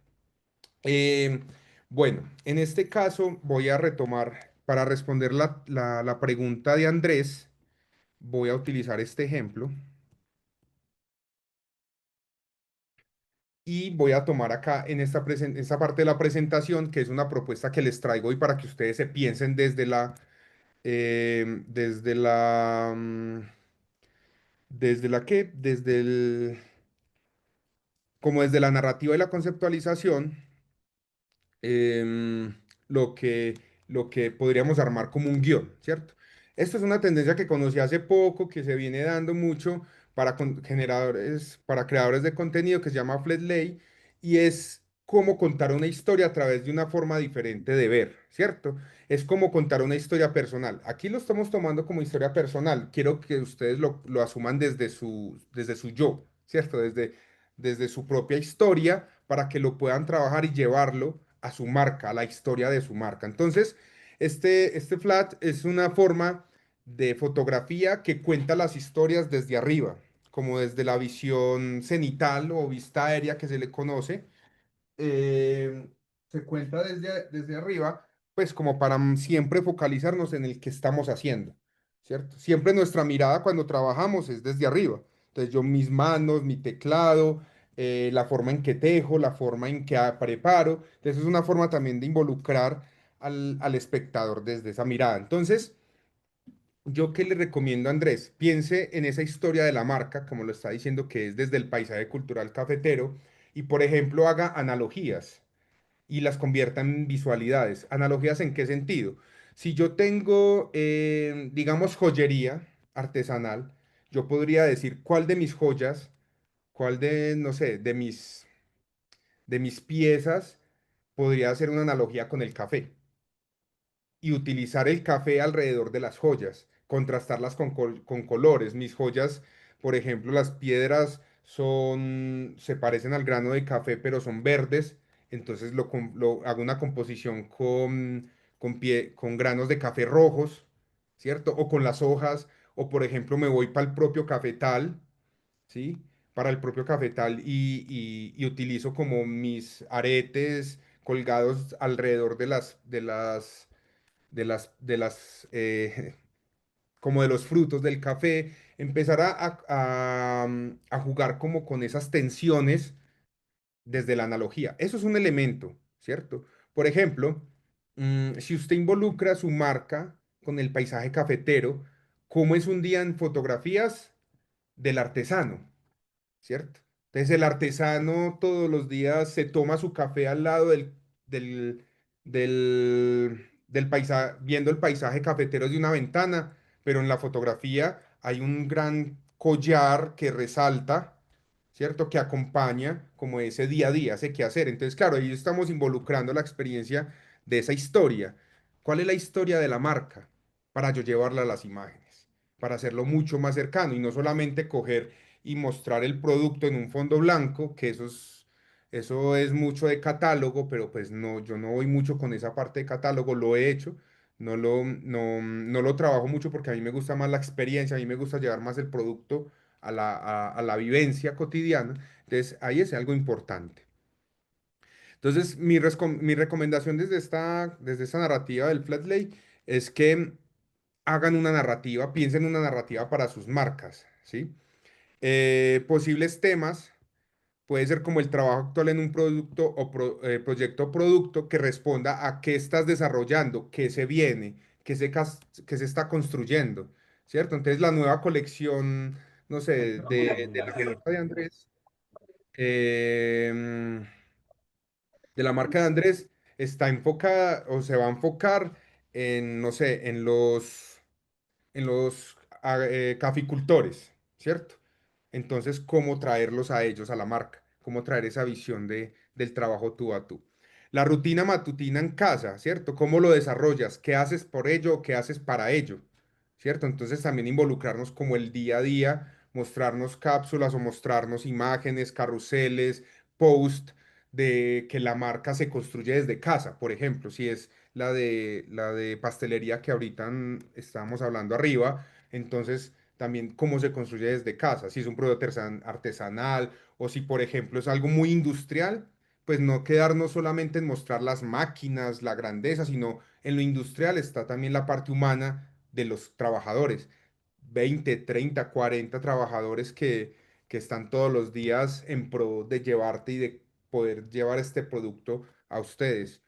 S3: Eh, bueno, en este caso voy a retomar, para responder la pregunta de Andrés, voy a utilizar este ejemplo. Y voy a tomar acá en esta parte de la presentación, que es una propuesta que les traigo hoy para que ustedes se piensen desde la qué, como desde la narrativa y la conceptualización, em, lo que, lo que podríamos armar como un guión, ¿cierto? Esto es una tendencia que conocí hace poco, que se viene dando mucho para creadores de contenido, que se llama Fletley, y es cómo contar una historia a través de una forma diferente de ver, ¿cierto? Es como contar una historia personal. Aquí lo estamos tomando como historia personal. Quiero que ustedes lo asuman desde su yo, ¿cierto? Desde su propia historia para que lo puedan trabajar y llevarlo a su marca, a la historia de su marca. Entonces, este flat es una forma de fotografía que cuenta las historias desde arriba, como desde la visión cenital o vista aérea que se le conoce, eh, se cuenta desde arriba, pues como para siempre focalizarnos en el que estamos haciendo, ¿cierto? Siempre nuestra mirada cuando trabajamos es desde arriba. Entonces yo mis manos, mi teclado, la forma en que tejo, la forma en que preparo. Entonces es una forma también de involucrar al espectador desde esa mirada. Entonces, ¿yo qué le recomiendo a Andrés? Piense en esa historia de la marca, como lo está diciendo, que es desde el paisaje cultural cafetero, y por ejemplo haga analogías y las convierta en visualidades. ¿Analogías en qué sentido? Si yo tengo, digamos, joyería artesanal, yo podría decir cuál de mis joyas, cuál de, no sé, de mis piezas podría hacer una analogía con el café y utilizar el café alrededor de las joyas, contrastarlas con colores. Mis joyas, por ejemplo, las piedras se parecen al grano de café, pero son verdes, entonces hago una composición con granos de café rojos, ¿cierto? O con las hojas, o por ejemplo me voy para el propio cafetal, ¿sí? Para el propio cafetal y utilizo como mis aretes colgados alrededor de las como de los frutos del café, empezar a jugar como con esas tensiones desde la analogía. Eso es un elemento, ¿cierto? Por ejemplo, si usted involucra su marca con el paisaje cafetero, ¿cómo es un día en fotografías del artesano? ¿Cierto? Entonces el artesano todos los días se toma su café al lado del, del paisaje, viendo el paisaje cafetero de una ventana, pero en la fotografía hay un gran collar que resalta, ¿cierto? Que acompaña como ese día a día, ese quehacer. Entonces, claro, ahí estamos involucrando la experiencia de esa historia. ¿Cuál es la historia de la marca? Para yo llevarla a las imágenes, para hacerlo mucho más cercano y no solamente coger y mostrar el producto en un fondo blanco, que eso es mucho de catálogo, pero pues no, yo no voy mucho con esa parte de catálogo, lo he hecho, no lo trabajo mucho porque a mí me gusta más la experiencia, a mí me gusta llevar más el producto a la vivencia cotidiana, entonces ahí es algo importante. Entonces, mi recomendación desde esta narrativa del flat lay es que hagan una narrativa, piensen en una narrativa para sus marcas, ¿sí? Posibles temas puede ser como el trabajo actual en un producto o proyecto o producto que responda a qué estás desarrollando, qué se viene, qué se está construyendo, ¿cierto? Entonces la nueva colección, no sé, de Andrés, em, de la marca de Andrés, está enfocada o se va a enfocar en, no sé, en los caficultores, ¿cierto? Entonces, ¿cómo traerlos a ellos, a la marca? ¿Cómo traer esa visión del trabajo tú a tú? La rutina matutina en casa, ¿cierto? ¿Cómo lo desarrollas? ¿Qué haces por ello o qué haces para ello? ¿Cierto? Entonces también involucrarnos como el día a día, mostrarnos cápsulas o mostrarnos imágenes, carruseles, post de que la marca se construye desde casa. Por ejemplo, si es la de pastelería que ahorita estábamos hablando arriba, entonces también cómo se construye desde casa. Si es un producto artesanal o si, por ejemplo, es algo muy industrial, pues no quedarnos solamente en mostrar las máquinas, la grandeza, sino en lo industrial está también la parte humana de los trabajadores. 20, 30, 40 trabajadores que están todos los días en pro de llevarte y de poder llevar este producto a ustedes.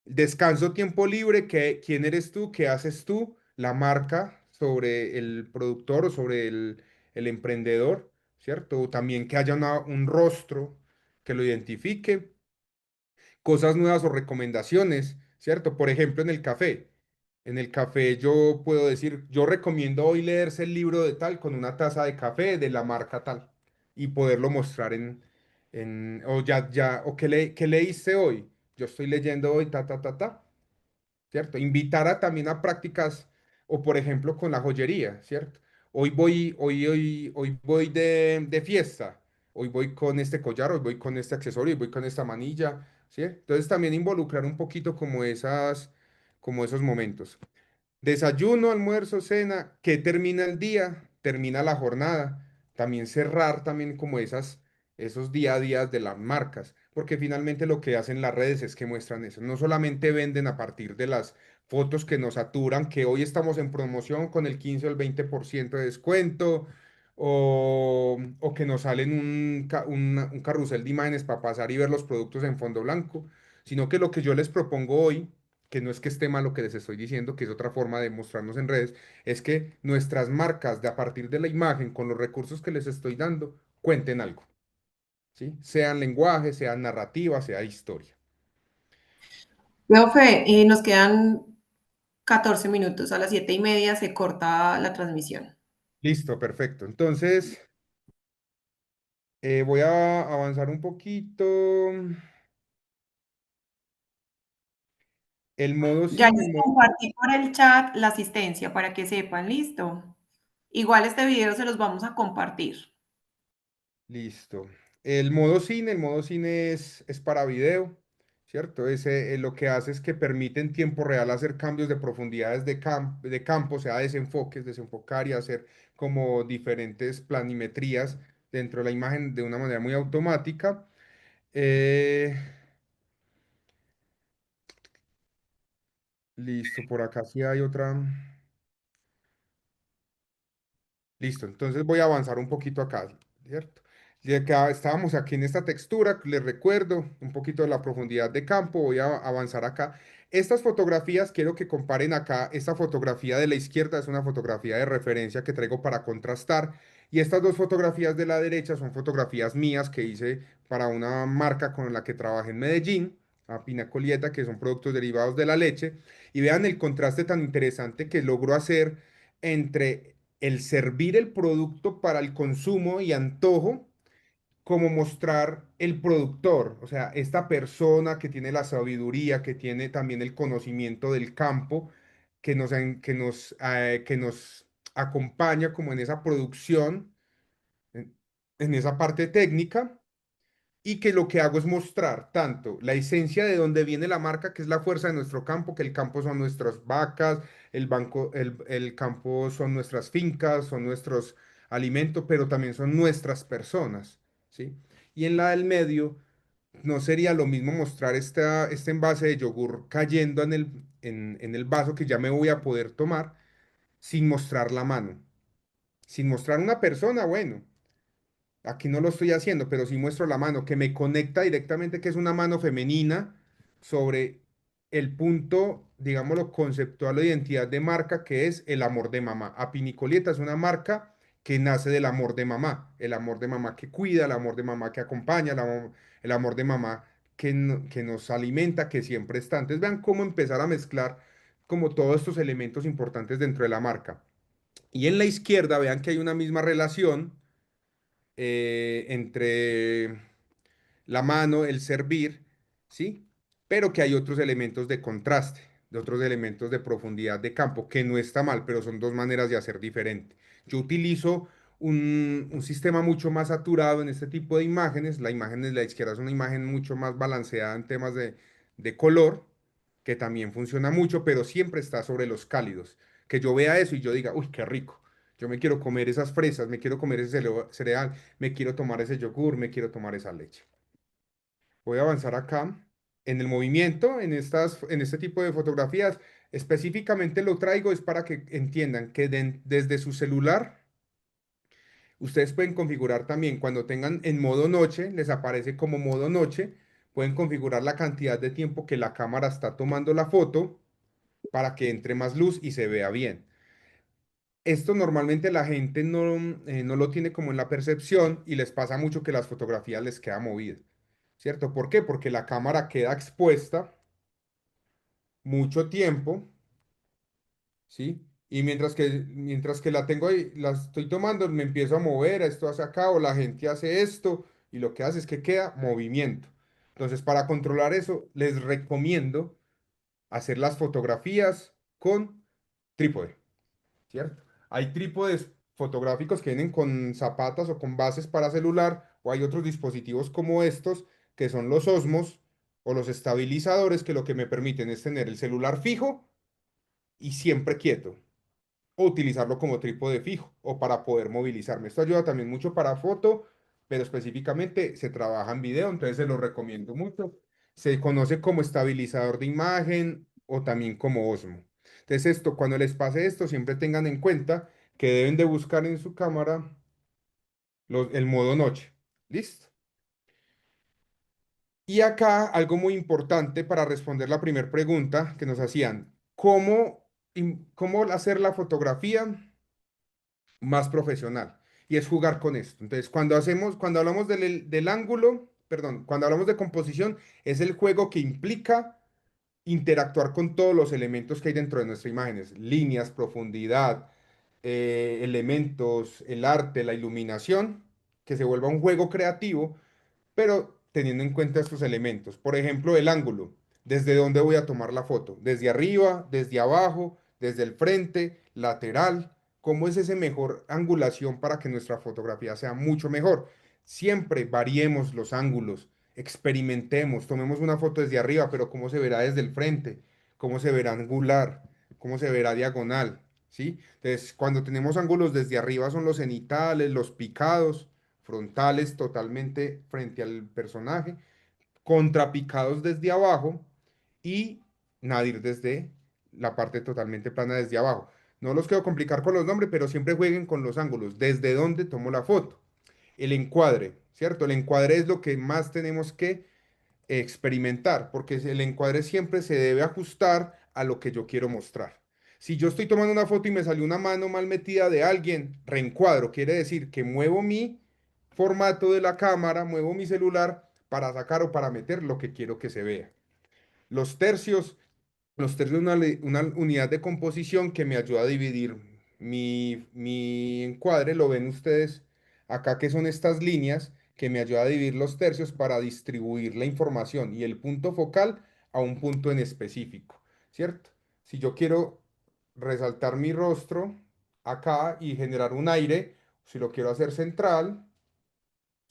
S3: Descanso, tiempo libre, ¿quién eres tú? ¿Qué haces tú? La marca sobre el productor o sobre el emprendedor, ¿cierto? O también que haya un rostro que lo identifique, cosas nuevas o recomendaciones, ¿cierto? Por ejemplo, en el café. En el café yo puedo decir, yo recomiendo hoy leerse el libro de tal con una taza de café de la marca tal y poderlo mostrar o o qué leíste hoy. Yo estoy leyendo hoy, ta. ¿Cierto? Invitar también a prácticas, o por ejemplo con la joyería, ¿cierto? Hoy voy de fiesta, hoy voy con este collar, hoy voy con este accesorio, hoy voy con esta manilla, ¿sí? Entonces también involucrar un poquito como esos momentos. Desayuno, almuerzo, cena, ¿qué termina el día? Termina la jornada. También cerrar también como esos día a día de las marcas, porque finalmente lo que hacen las redes es que muestran eso. No solamente venden a partir de las fotos que nos saturan, que hoy estamos en promoción con el 15 o el 20% de descuento, o que nos salen un carrusel de imágenes para pasar y ver los productos en fondo blanco, sino que lo que yo les propongo hoy, que no es que esté mal lo que les estoy diciendo, que es otra forma de mostrarnos en redes, es que nuestras marcas, de a partir de la imagen, con los recursos que les estoy dando, cuenten algo, ¿sí? Sean lenguaje, sean narrativa, sea historia.
S1: Profe, nos quedan 14 minutos. A las 7:30 se corta la transmisión.
S3: Listo, perfecto. Entonces, voy a avanzar un poquito. El modo
S1: Ya
S3: cine,
S1: les
S3: el modo...
S1: compartí por el chat la asistencia para que sepan, listo. Igual este video se los vamos a compartir.
S3: Listo. El modo cine es para video, ¿cierto? Ese lo que hace es que permite en tiempo real hacer cambios de profundidades de campo, o sea, desenfoques, desenfocar y hacer como diferentes planimetrías dentro de la imagen de una manera muy automática. Eh, listo, por acá sí hay otra. Listo, entonces voy a avanzar un poquito acá, ¿cierto? Ya que estábamos aquí en esta textura, les recuerdo un poquito de la profundidad de campo, voy a avanzar acá. Estas fotografías, quiero que comparen acá, esta fotografía de la izquierda es una fotografía de referencia que traigo para contrastar, y estas dos fotografías de la derecha son fotografías mías que hice para una marca con la que trabajé en Medellín, a Pinacolieta, que son productos derivados de la leche, y vean el contraste tan interesante que logro hacer entre el servir el producto para el consumo y antojo, como mostrar el productor, o sea, esta persona que tiene la sabiduría, que tiene también el conocimiento del campo, que nos acompaña como en esa producción, en, en esa parte técnica y que lo que hago es mostrar tanto la esencia de dónde viene la marca, que es la fuerza de nuestro campo, que el campo son nuestras vacas, el campo son nuestras fincas, son nuestros alimentos, pero también son nuestras personas, ¿sí? Y en la del medio, no sería lo mismo mostrar este envase de yogur cayendo en el vaso que ya me voy a poder tomar sin mostrar la mano, sin mostrar una persona, bueno. Aquí no lo estoy haciendo, pero sí muestro la mano que me conecta directamente, que es una mano femenina, sobre el punto, digámoslo, conceptual o identidad de marca, que es el amor de mamá. Apinicoleta es una marca que nace del amor de mamá, el amor de mamá que cuida, el amor de mamá que acompaña, el amor de mamá que nos alimenta, que siempre está. Entonces vean cómo empezar a mezclar como todos estos elementos importantes dentro de la marca. Y en la izquierda vean que hay una misma relación entre la mano, el servir, ¿sí? Pero que hay otros elementos de contraste, de otros elementos de profundidad de campo, que no está mal, pero son dos maneras de hacer diferente. Yo utilizo un sistema mucho más saturado en este tipo de imágenes. La imagen de la izquierda es una imagen mucho más balanceada en temas de color, que también funciona mucho, pero siempre está sobre los cálidos. Que yo vea eso y yo diga, uy, qué rico. Yo me quiero comer esas fresas, me quiero comer ese cereal, me quiero tomar ese yogur, me quiero tomar esa leche. Voy a avanzar acá en el movimiento, en este tipo de fotografías. Específicamente lo traigo es para que entiendan que desde su celular ustedes pueden configurar también cuando tengan en modo noche, les aparece como modo noche, pueden configurar la cantidad de tiempo que la cámara está tomando la foto para que entre más luz y se vea bien. Esto normalmente la gente no lo tiene como en la percepción y les pasa mucho que las fotografías les queda movida, ¿cierto? ¿Por qué? Porque la cámara queda expuesta mucho tiempo, ¿sí? Y mientras que la tengo ahí, la estoy tomando, me empiezo a mover, esto hace acá, o la gente hace esto, y lo que hace es que queda movimiento. Entonces, para controlar eso, les recomiendo hacer las fotografías con trípode, ¿cierto? Hay trípodes fotográficos que vienen con zapatas o con bases para celular, o hay otros dispositivos como estos, que son los Osmos o los estabilizadores, que lo que me permiten es tener el celular fijo y siempre quieto, o utilizarlo como trípode fijo o para poder movilizarme. Esto ayuda también mucho para foto, pero específicamente se trabaja en video, entonces se lo recomiendo mucho. Se conoce como estabilizador de imagen o también como Osmo. Entonces esto, cuando les pase esto, siempre tengan en cuenta que deben de buscar en su cámara el modo noche. ¿Listo? Y acá algo muy importante para responder la primera pregunta que nos hacían, ¿cómo hacer la fotografía más profesional? Y es jugar con esto. Entonces, cuando hablamos del ángulo, perdón, cuando hablamos de composición, es el juego que implica interactuar con todos los elementos que hay dentro de nuestras imágenes, líneas, profundidad, elementos, el arte, la iluminación, que se vuelva un juego creativo pero teniendo en cuenta estos elementos. Por ejemplo, el ángulo. ¿Desde dónde voy a tomar la foto? ¿Desde arriba, desde abajo, desde el frente, lateral? ¿Cómo es esa mejor angulación para que nuestra fotografía sea mucho mejor? Siempre variemos los ángulos, experimentemos, tomemos una foto desde arriba, pero ¿cómo se verá desde el frente? ¿Cómo se verá angular? ¿Cómo se verá diagonal? ¿Sí? Entonces, cuando tenemos ángulos desde arriba son los cenitales, los picados, frontales totalmente frente al personaje, contrapicados desde abajo y nadir desde la parte totalmente plana desde abajo. No los quiero complicar con los nombres, pero siempre jueguen con los ángulos, desde donde tomo la foto. El encuadre, ¿cierto? El encuadre es lo que más tenemos que experimentar, porque el encuadre siempre se debe ajustar a lo que yo quiero mostrar. Si yo estoy tomando una foto y me salió una mano mal metida de alguien, reencuadro, quiere decir que muevo mi formato de la cámara, muevo mi celular para sacar o para meter lo que quiero que se vea. Los tercios, los tercios es una unidad de composición que me ayuda a dividir mi encuadre, lo ven ustedes acá que son estas líneas que me ayuda a dividir los tercios para distribuir la información y el punto focal a un punto en específico, ¿cierto? Si yo quiero resaltar mi rostro acá y generar un aire, si lo quiero hacer central,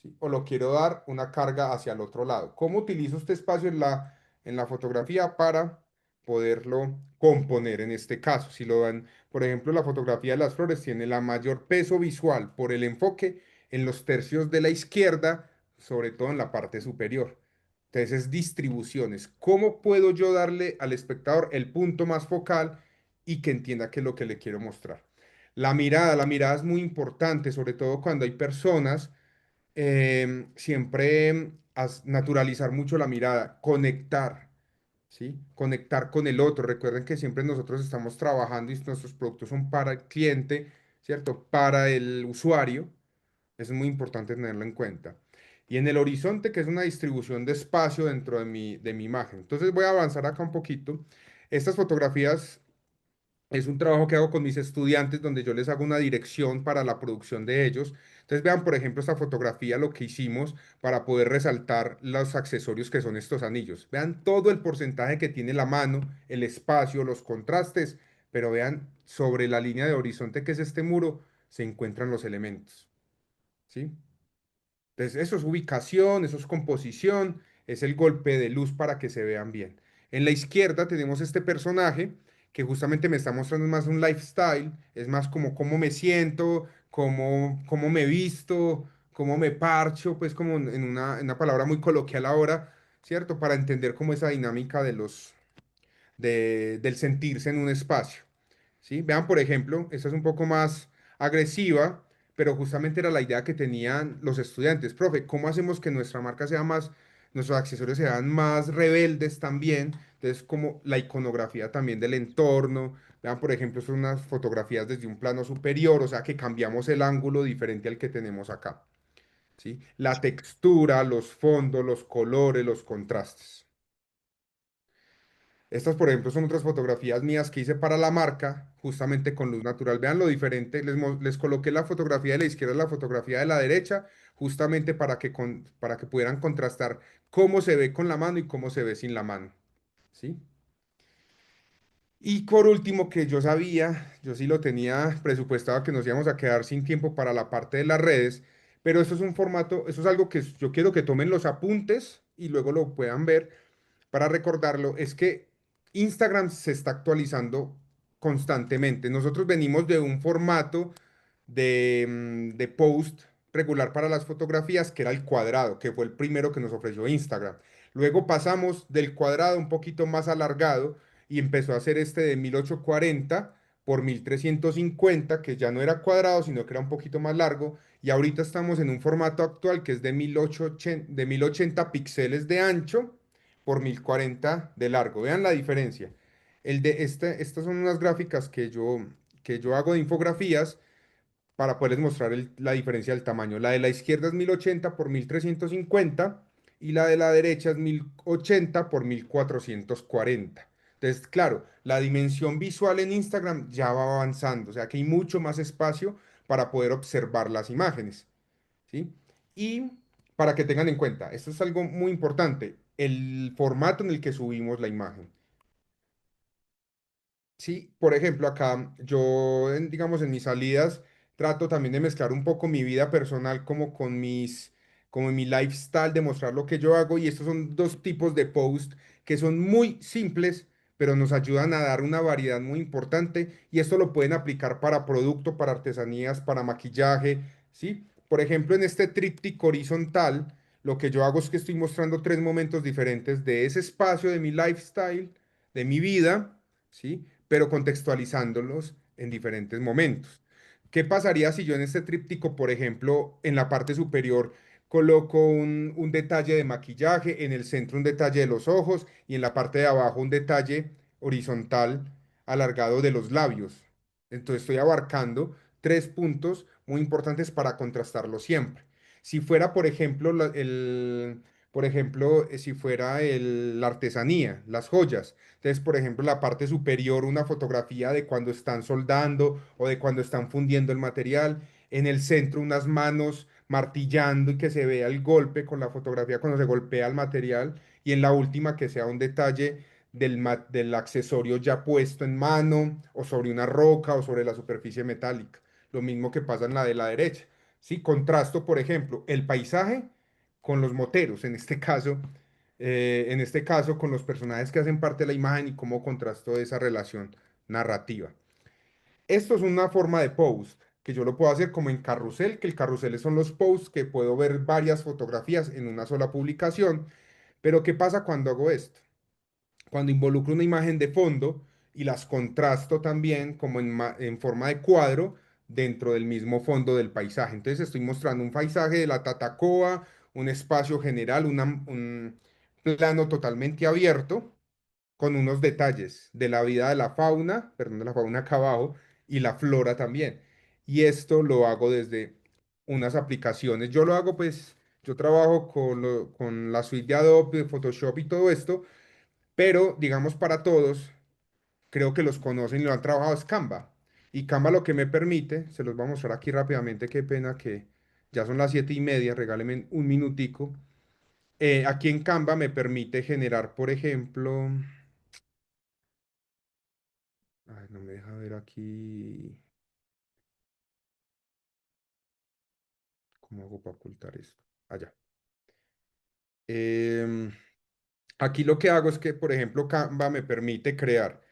S3: ¿sí? O lo quiero dar una carga hacia el otro lado. ¿Cómo utilizo este espacio en la fotografía para poderlo componer en este caso? Si lo dan, por ejemplo, la fotografía de las flores tiene la mayor peso visual por el enfoque en los tercios de la izquierda, sobre todo en la parte superior. Entonces es distribuciones. ¿Cómo puedo yo darle al espectador el punto más focal y que entienda qué es lo que le quiero mostrar? La mirada es muy importante, sobre todo cuando hay personas siempre naturalizar mucho la mirada, conectar, ¿sí? Conectar con el otro. Recuerden que siempre nosotros estamos trabajando y nuestros productos son para el cliente, ¿cierto? Para el usuario. Eso es muy importante tenerlo en cuenta. Y en el horizonte, que es una distribución de espacio dentro de mi imagen. Entonces voy a avanzar acá un poquito. Estas fotografías es un trabajo que hago con mis estudiantes donde yo les hago una dirección para la producción de ellos. Entonces vean, por ejemplo, esta fotografía, lo que hicimos para poder resaltar los accesorios que son estos anillos. Vean todo el porcentaje que tiene la mano, el espacio, los contrastes, pero vean sobre la línea de horizonte que es este muro, se encuentran los elementos, ¿sí? Entonces, eso es ubicación, eso es composición, es el golpe de luz para que se vean bien. En la izquierda tenemos este personaje que justamente me está mostrando más un lifestyle, es más como cómo me siento, cómo me visto, cómo me parcho, pues como en una palabra muy coloquial ahora, ¿cierto? Para entender cómo esa dinámica del sentirse en un espacio. ¿Sí? Vean, por ejemplo, esta es un poco más agresiva, pero justamente era la idea que tenían los estudiantes. Profe, ¿cómo hacemos que nuestra marca sea más, nuestros accesorios sean más rebeldes también? Entonces, como la iconografía también del entorno. Vean, por ejemplo, son unas fotografías desde un plano superior, o sea que cambiamos el ángulo diferente al que tenemos acá. ¿Sí? La textura, los fondos, los colores, los contrastes. Estas, por ejemplo, son otras fotografías mías que hice para la marca, justamente con luz natural. Vean lo diferente. Les coloqué la fotografía de la izquierda y la fotografía de la derecha, justamente para que pudieran contrastar cómo se ve con la mano y cómo se ve sin la mano. ¿Sí? Y por último, que yo sabía, yo sí lo tenía presupuestado, que nos íbamos a quedar sin tiempo para la parte de las redes, pero eso es un formato, eso es algo que yo quiero que tomen los apuntes y luego lo puedan ver para recordarlo, es que Instagram se está actualizando constantemente. Nosotros venimos de un formato de post regular para las fotografías, que era el cuadrado, que fue el primero que nos ofreció Instagram. Luego pasamos del cuadrado un poquito más alargado y empezó a hacer este de 1840 por 1350, que ya no era cuadrado, sino que era un poquito más largo. Y ahorita estamos en un formato actual que es de 1080 píxeles de ancho por 1040 de largo. Vean la diferencia. Estas son unas gráficas que yo hago de infografías para poderles mostrar la diferencia del tamaño. La de la izquierda es 1080 por 1350 y la de la derecha es 1080 por 1440. Entonces, claro, la dimensión visual en Instagram ya va avanzando, o sea que hay mucho más espacio para poder observar las imágenes, ¿sí? Y para que tengan en cuenta, esto es algo muy importante, el formato en el que subimos la imagen. Sí, por ejemplo, acá yo, digamos, en mis salidas trato también de mezclar un poco mi vida personal como con como mi lifestyle, de mostrar lo que yo hago y estos son dos tipos de post que son muy simples, pero nos ayudan a dar una variedad muy importante y esto lo pueden aplicar para producto, para artesanías, para maquillaje, ¿sí? Por ejemplo, en este tríptico horizontal, lo que yo hago es que estoy mostrando tres momentos diferentes de ese espacio de mi lifestyle, de mi vida, ¿sí? Pero contextualizándolos en diferentes momentos. ¿Qué pasaría si yo en este tríptico, por ejemplo, en la parte superior coloco un detalle de maquillaje, en el centro un detalle de los ojos y en la parte de abajo un detalle horizontal alargado de los labios? Entonces estoy abarcando tres puntos muy importantes para contrastarlo siempre. Si fuera, por ejemplo, si fuera la artesanía, las joyas, entonces, por ejemplo, la parte superior, una fotografía de cuando están soldando o de cuando están fundiendo el material. En el centro, unas manos martillando y que se vea el golpe con la fotografía cuando se golpea el material. Y en la última, que sea un detalle del accesorio ya puesto en mano o sobre una roca o sobre la superficie metálica. Lo mismo que pasa en la de la derecha. Sí, contrasto, por ejemplo, el paisaje con los moteros, en este caso con los personajes que hacen parte de la imagen y cómo contrastó esa relación narrativa. Esto es una forma de post que yo lo puedo hacer como en carrusel, que el carrusel son los posts que puedo ver varias fotografías en una sola publicación. Pero ¿qué pasa cuando hago esto? Cuando involucro una imagen de fondo y las contrasto también como en forma de cuadro dentro del mismo fondo del paisaje. Entonces estoy mostrando un paisaje de la Tatacoa, un espacio general, un plano totalmente abierto con unos detalles de la vida de la fauna, perdón, de la fauna acá abajo, y la flora también. Y esto lo hago desde unas aplicaciones. Yo lo hago, pues, yo trabajo con la suite de Adobe, Photoshop y todo esto, pero digamos para todos, creo que los conocen y lo han trabajado, es Canva. Y Canva lo que me permite, se los voy a mostrar aquí rápidamente, qué pena que ya son las 7:30, regáleme un minutico. Aquí en Canva me permite generar, por ejemplo, ay, no me deja ver aquí. ¿Cómo hago para ocultar esto? Allá. Aquí lo que hago es que, por ejemplo, Canva me permite crear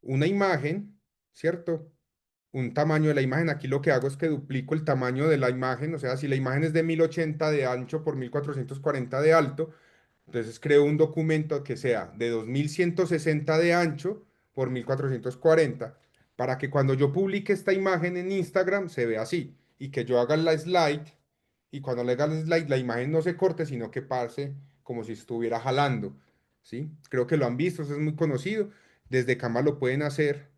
S3: una imagen, ¿cierto? Un tamaño de la imagen. Aquí lo que hago es que duplico el tamaño de la imagen. O sea, si la imagen es de 1080 de ancho por 1440 de alto, entonces creo un documento que sea de 2160 de ancho por 1440 para que cuando yo publique esta imagen en Instagram se vea así y que yo haga la slide y cuando le haga la slide la imagen no se corte, sino que pase como si estuviera jalando, ¿sí? Creo que lo han visto, eso es muy conocido. Desde Canva lo pueden hacer.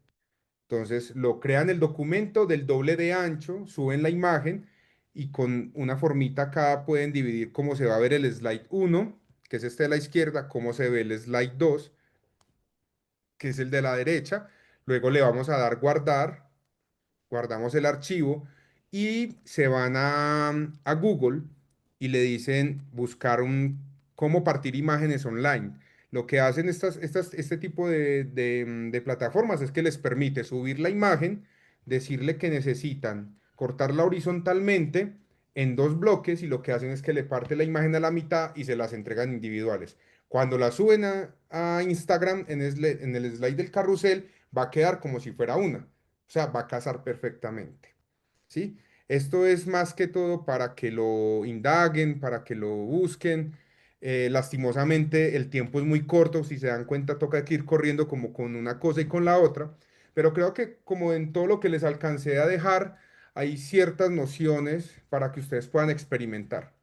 S3: Entonces lo crean el documento del doble de ancho, suben la imagen y con una formita acá pueden dividir cómo se va a ver el slide 1, que es este de la izquierda, cómo se ve el slide 2, que es el de la derecha. Luego le vamos a dar guardar, guardamos el archivo y se van a Google y le dicen buscar cómo partir imágenes online. Lo que hacen este tipo de plataformas es que les permite subir la imagen, decirle que necesitan cortarla horizontalmente en dos bloques y lo que hacen es que le parte la imagen a la mitad y se las entregan individuales. Cuando la suben a Instagram en el slide del carrusel, va a quedar como si fuera una. O sea, va a casar perfectamente. ¿Sí? Esto es más que todo para que lo indaguen, para que lo busquen. Lastimosamente, el tiempo es muy corto. Si se dan cuenta, toca que ir corriendo como con una cosa y con la otra. Pero creo que como en todo lo que les alcancé a dejar, hay ciertas nociones para que ustedes puedan experimentar.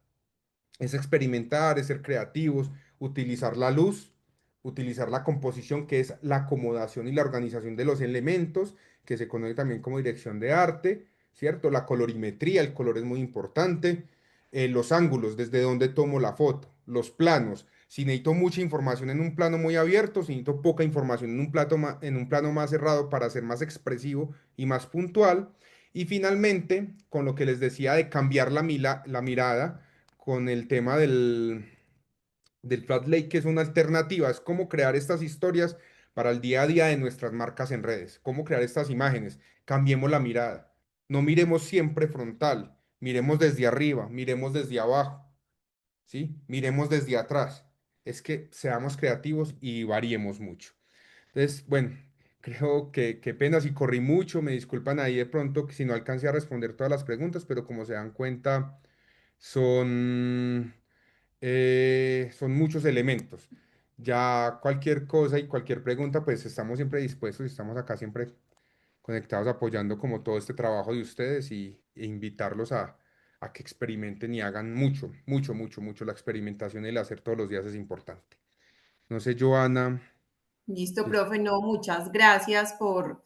S3: Es experimentar, es ser creativos, utilizar la luz, utilizar la composición, que es la acomodación y la organización de los elementos, que se conoce también como dirección de arte, ¿cierto? La colorimetría, el color es muy importante, los ángulos, desde donde tomo la foto, los planos. Si necesito mucha información en un plano muy abierto, si necesito poca información en un plano más cerrado para ser más expresivo y más puntual. Y finalmente, con lo que les decía de cambiar la mirada, con el tema del Flat Lake, que es una alternativa, es cómo crear estas historias para el día a día de nuestras marcas en redes, cómo crear estas imágenes, cambiemos la mirada, no miremos siempre frontal, miremos desde arriba, miremos desde abajo, ¿sí? Miremos desde atrás, es que seamos creativos y variemos mucho. Entonces, bueno, creo que qué pena si corrí mucho, me disculpan ahí de pronto que si no alcancé a responder todas las preguntas, pero como se dan cuenta son, son muchos elementos. Ya cualquier cosa y cualquier pregunta, pues estamos siempre dispuestos y estamos acá siempre conectados apoyando como todo este trabajo de ustedes e invitarlos a que experimenten y hagan mucho, mucho, mucho, mucho. La experimentación y el hacer todos los días es importante. No sé, Joana.
S1: Listo, profe. No, muchas gracias por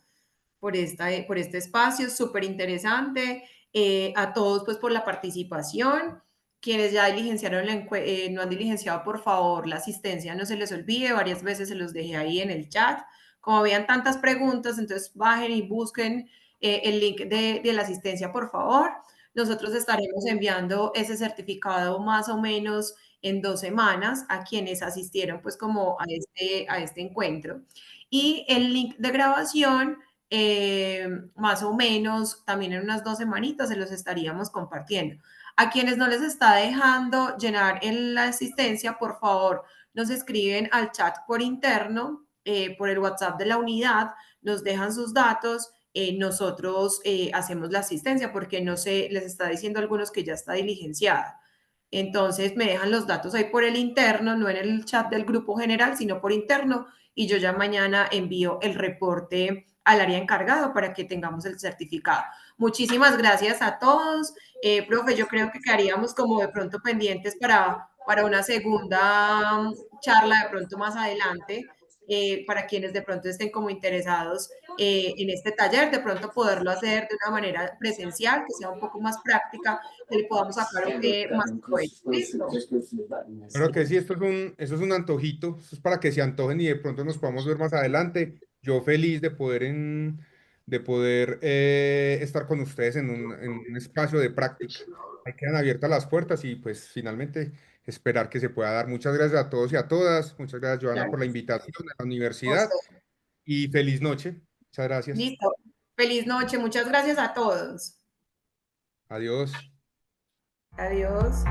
S1: este espacio, súper interesante. A todos, pues, por la participación. Quienes ya diligenciaron no han diligenciado, por favor, la asistencia no se les olvide. Varias veces se los dejé ahí en el chat. Como vean tantas preguntas, entonces bajen y busquen el link de la asistencia, por favor. Nosotros estaremos enviando ese certificado más o menos en 2 semanas a quienes asistieron, pues, como a este encuentro. Y el link de grabación más o menos también en unas 2 semanitas se los estaríamos compartiendo. A quienes no les está dejando llenar en la asistencia, por favor, nos escriben al chat por interno, por el WhatsApp de la unidad, nos dejan sus datos, nosotros hacemos la asistencia porque no sé, les está diciendo a algunos que ya está diligenciada. Entonces me dejan los datos ahí por el interno, no en el chat del grupo general, sino por interno, y yo ya mañana envío el reporte al área encargado para que tengamos el certificado. Muchísimas gracias a todos. Profe, yo creo que quedaríamos como de pronto pendientes para una segunda charla de pronto más adelante, para quienes de pronto estén como interesados en este taller, de pronto poderlo hacer de una manera presencial, que sea un poco más práctica, que le podamos sacar más provecho. ¿Listo?
S3: Claro que sí, esto es un antojito, esto es para que se antojen y de pronto nos podamos ver más adelante. Yo feliz de poder estar con ustedes en un espacio de práctica. Ahí quedan abiertas las puertas y pues finalmente esperar que se pueda dar. Muchas gracias a todos y a todas. Muchas gracias, Joana,
S1: Claro.
S3: por la invitación a la universidad y feliz noche. Muchas gracias.
S1: Listo. Feliz noche. Muchas gracias a todos.
S3: Adiós.
S1: Adiós.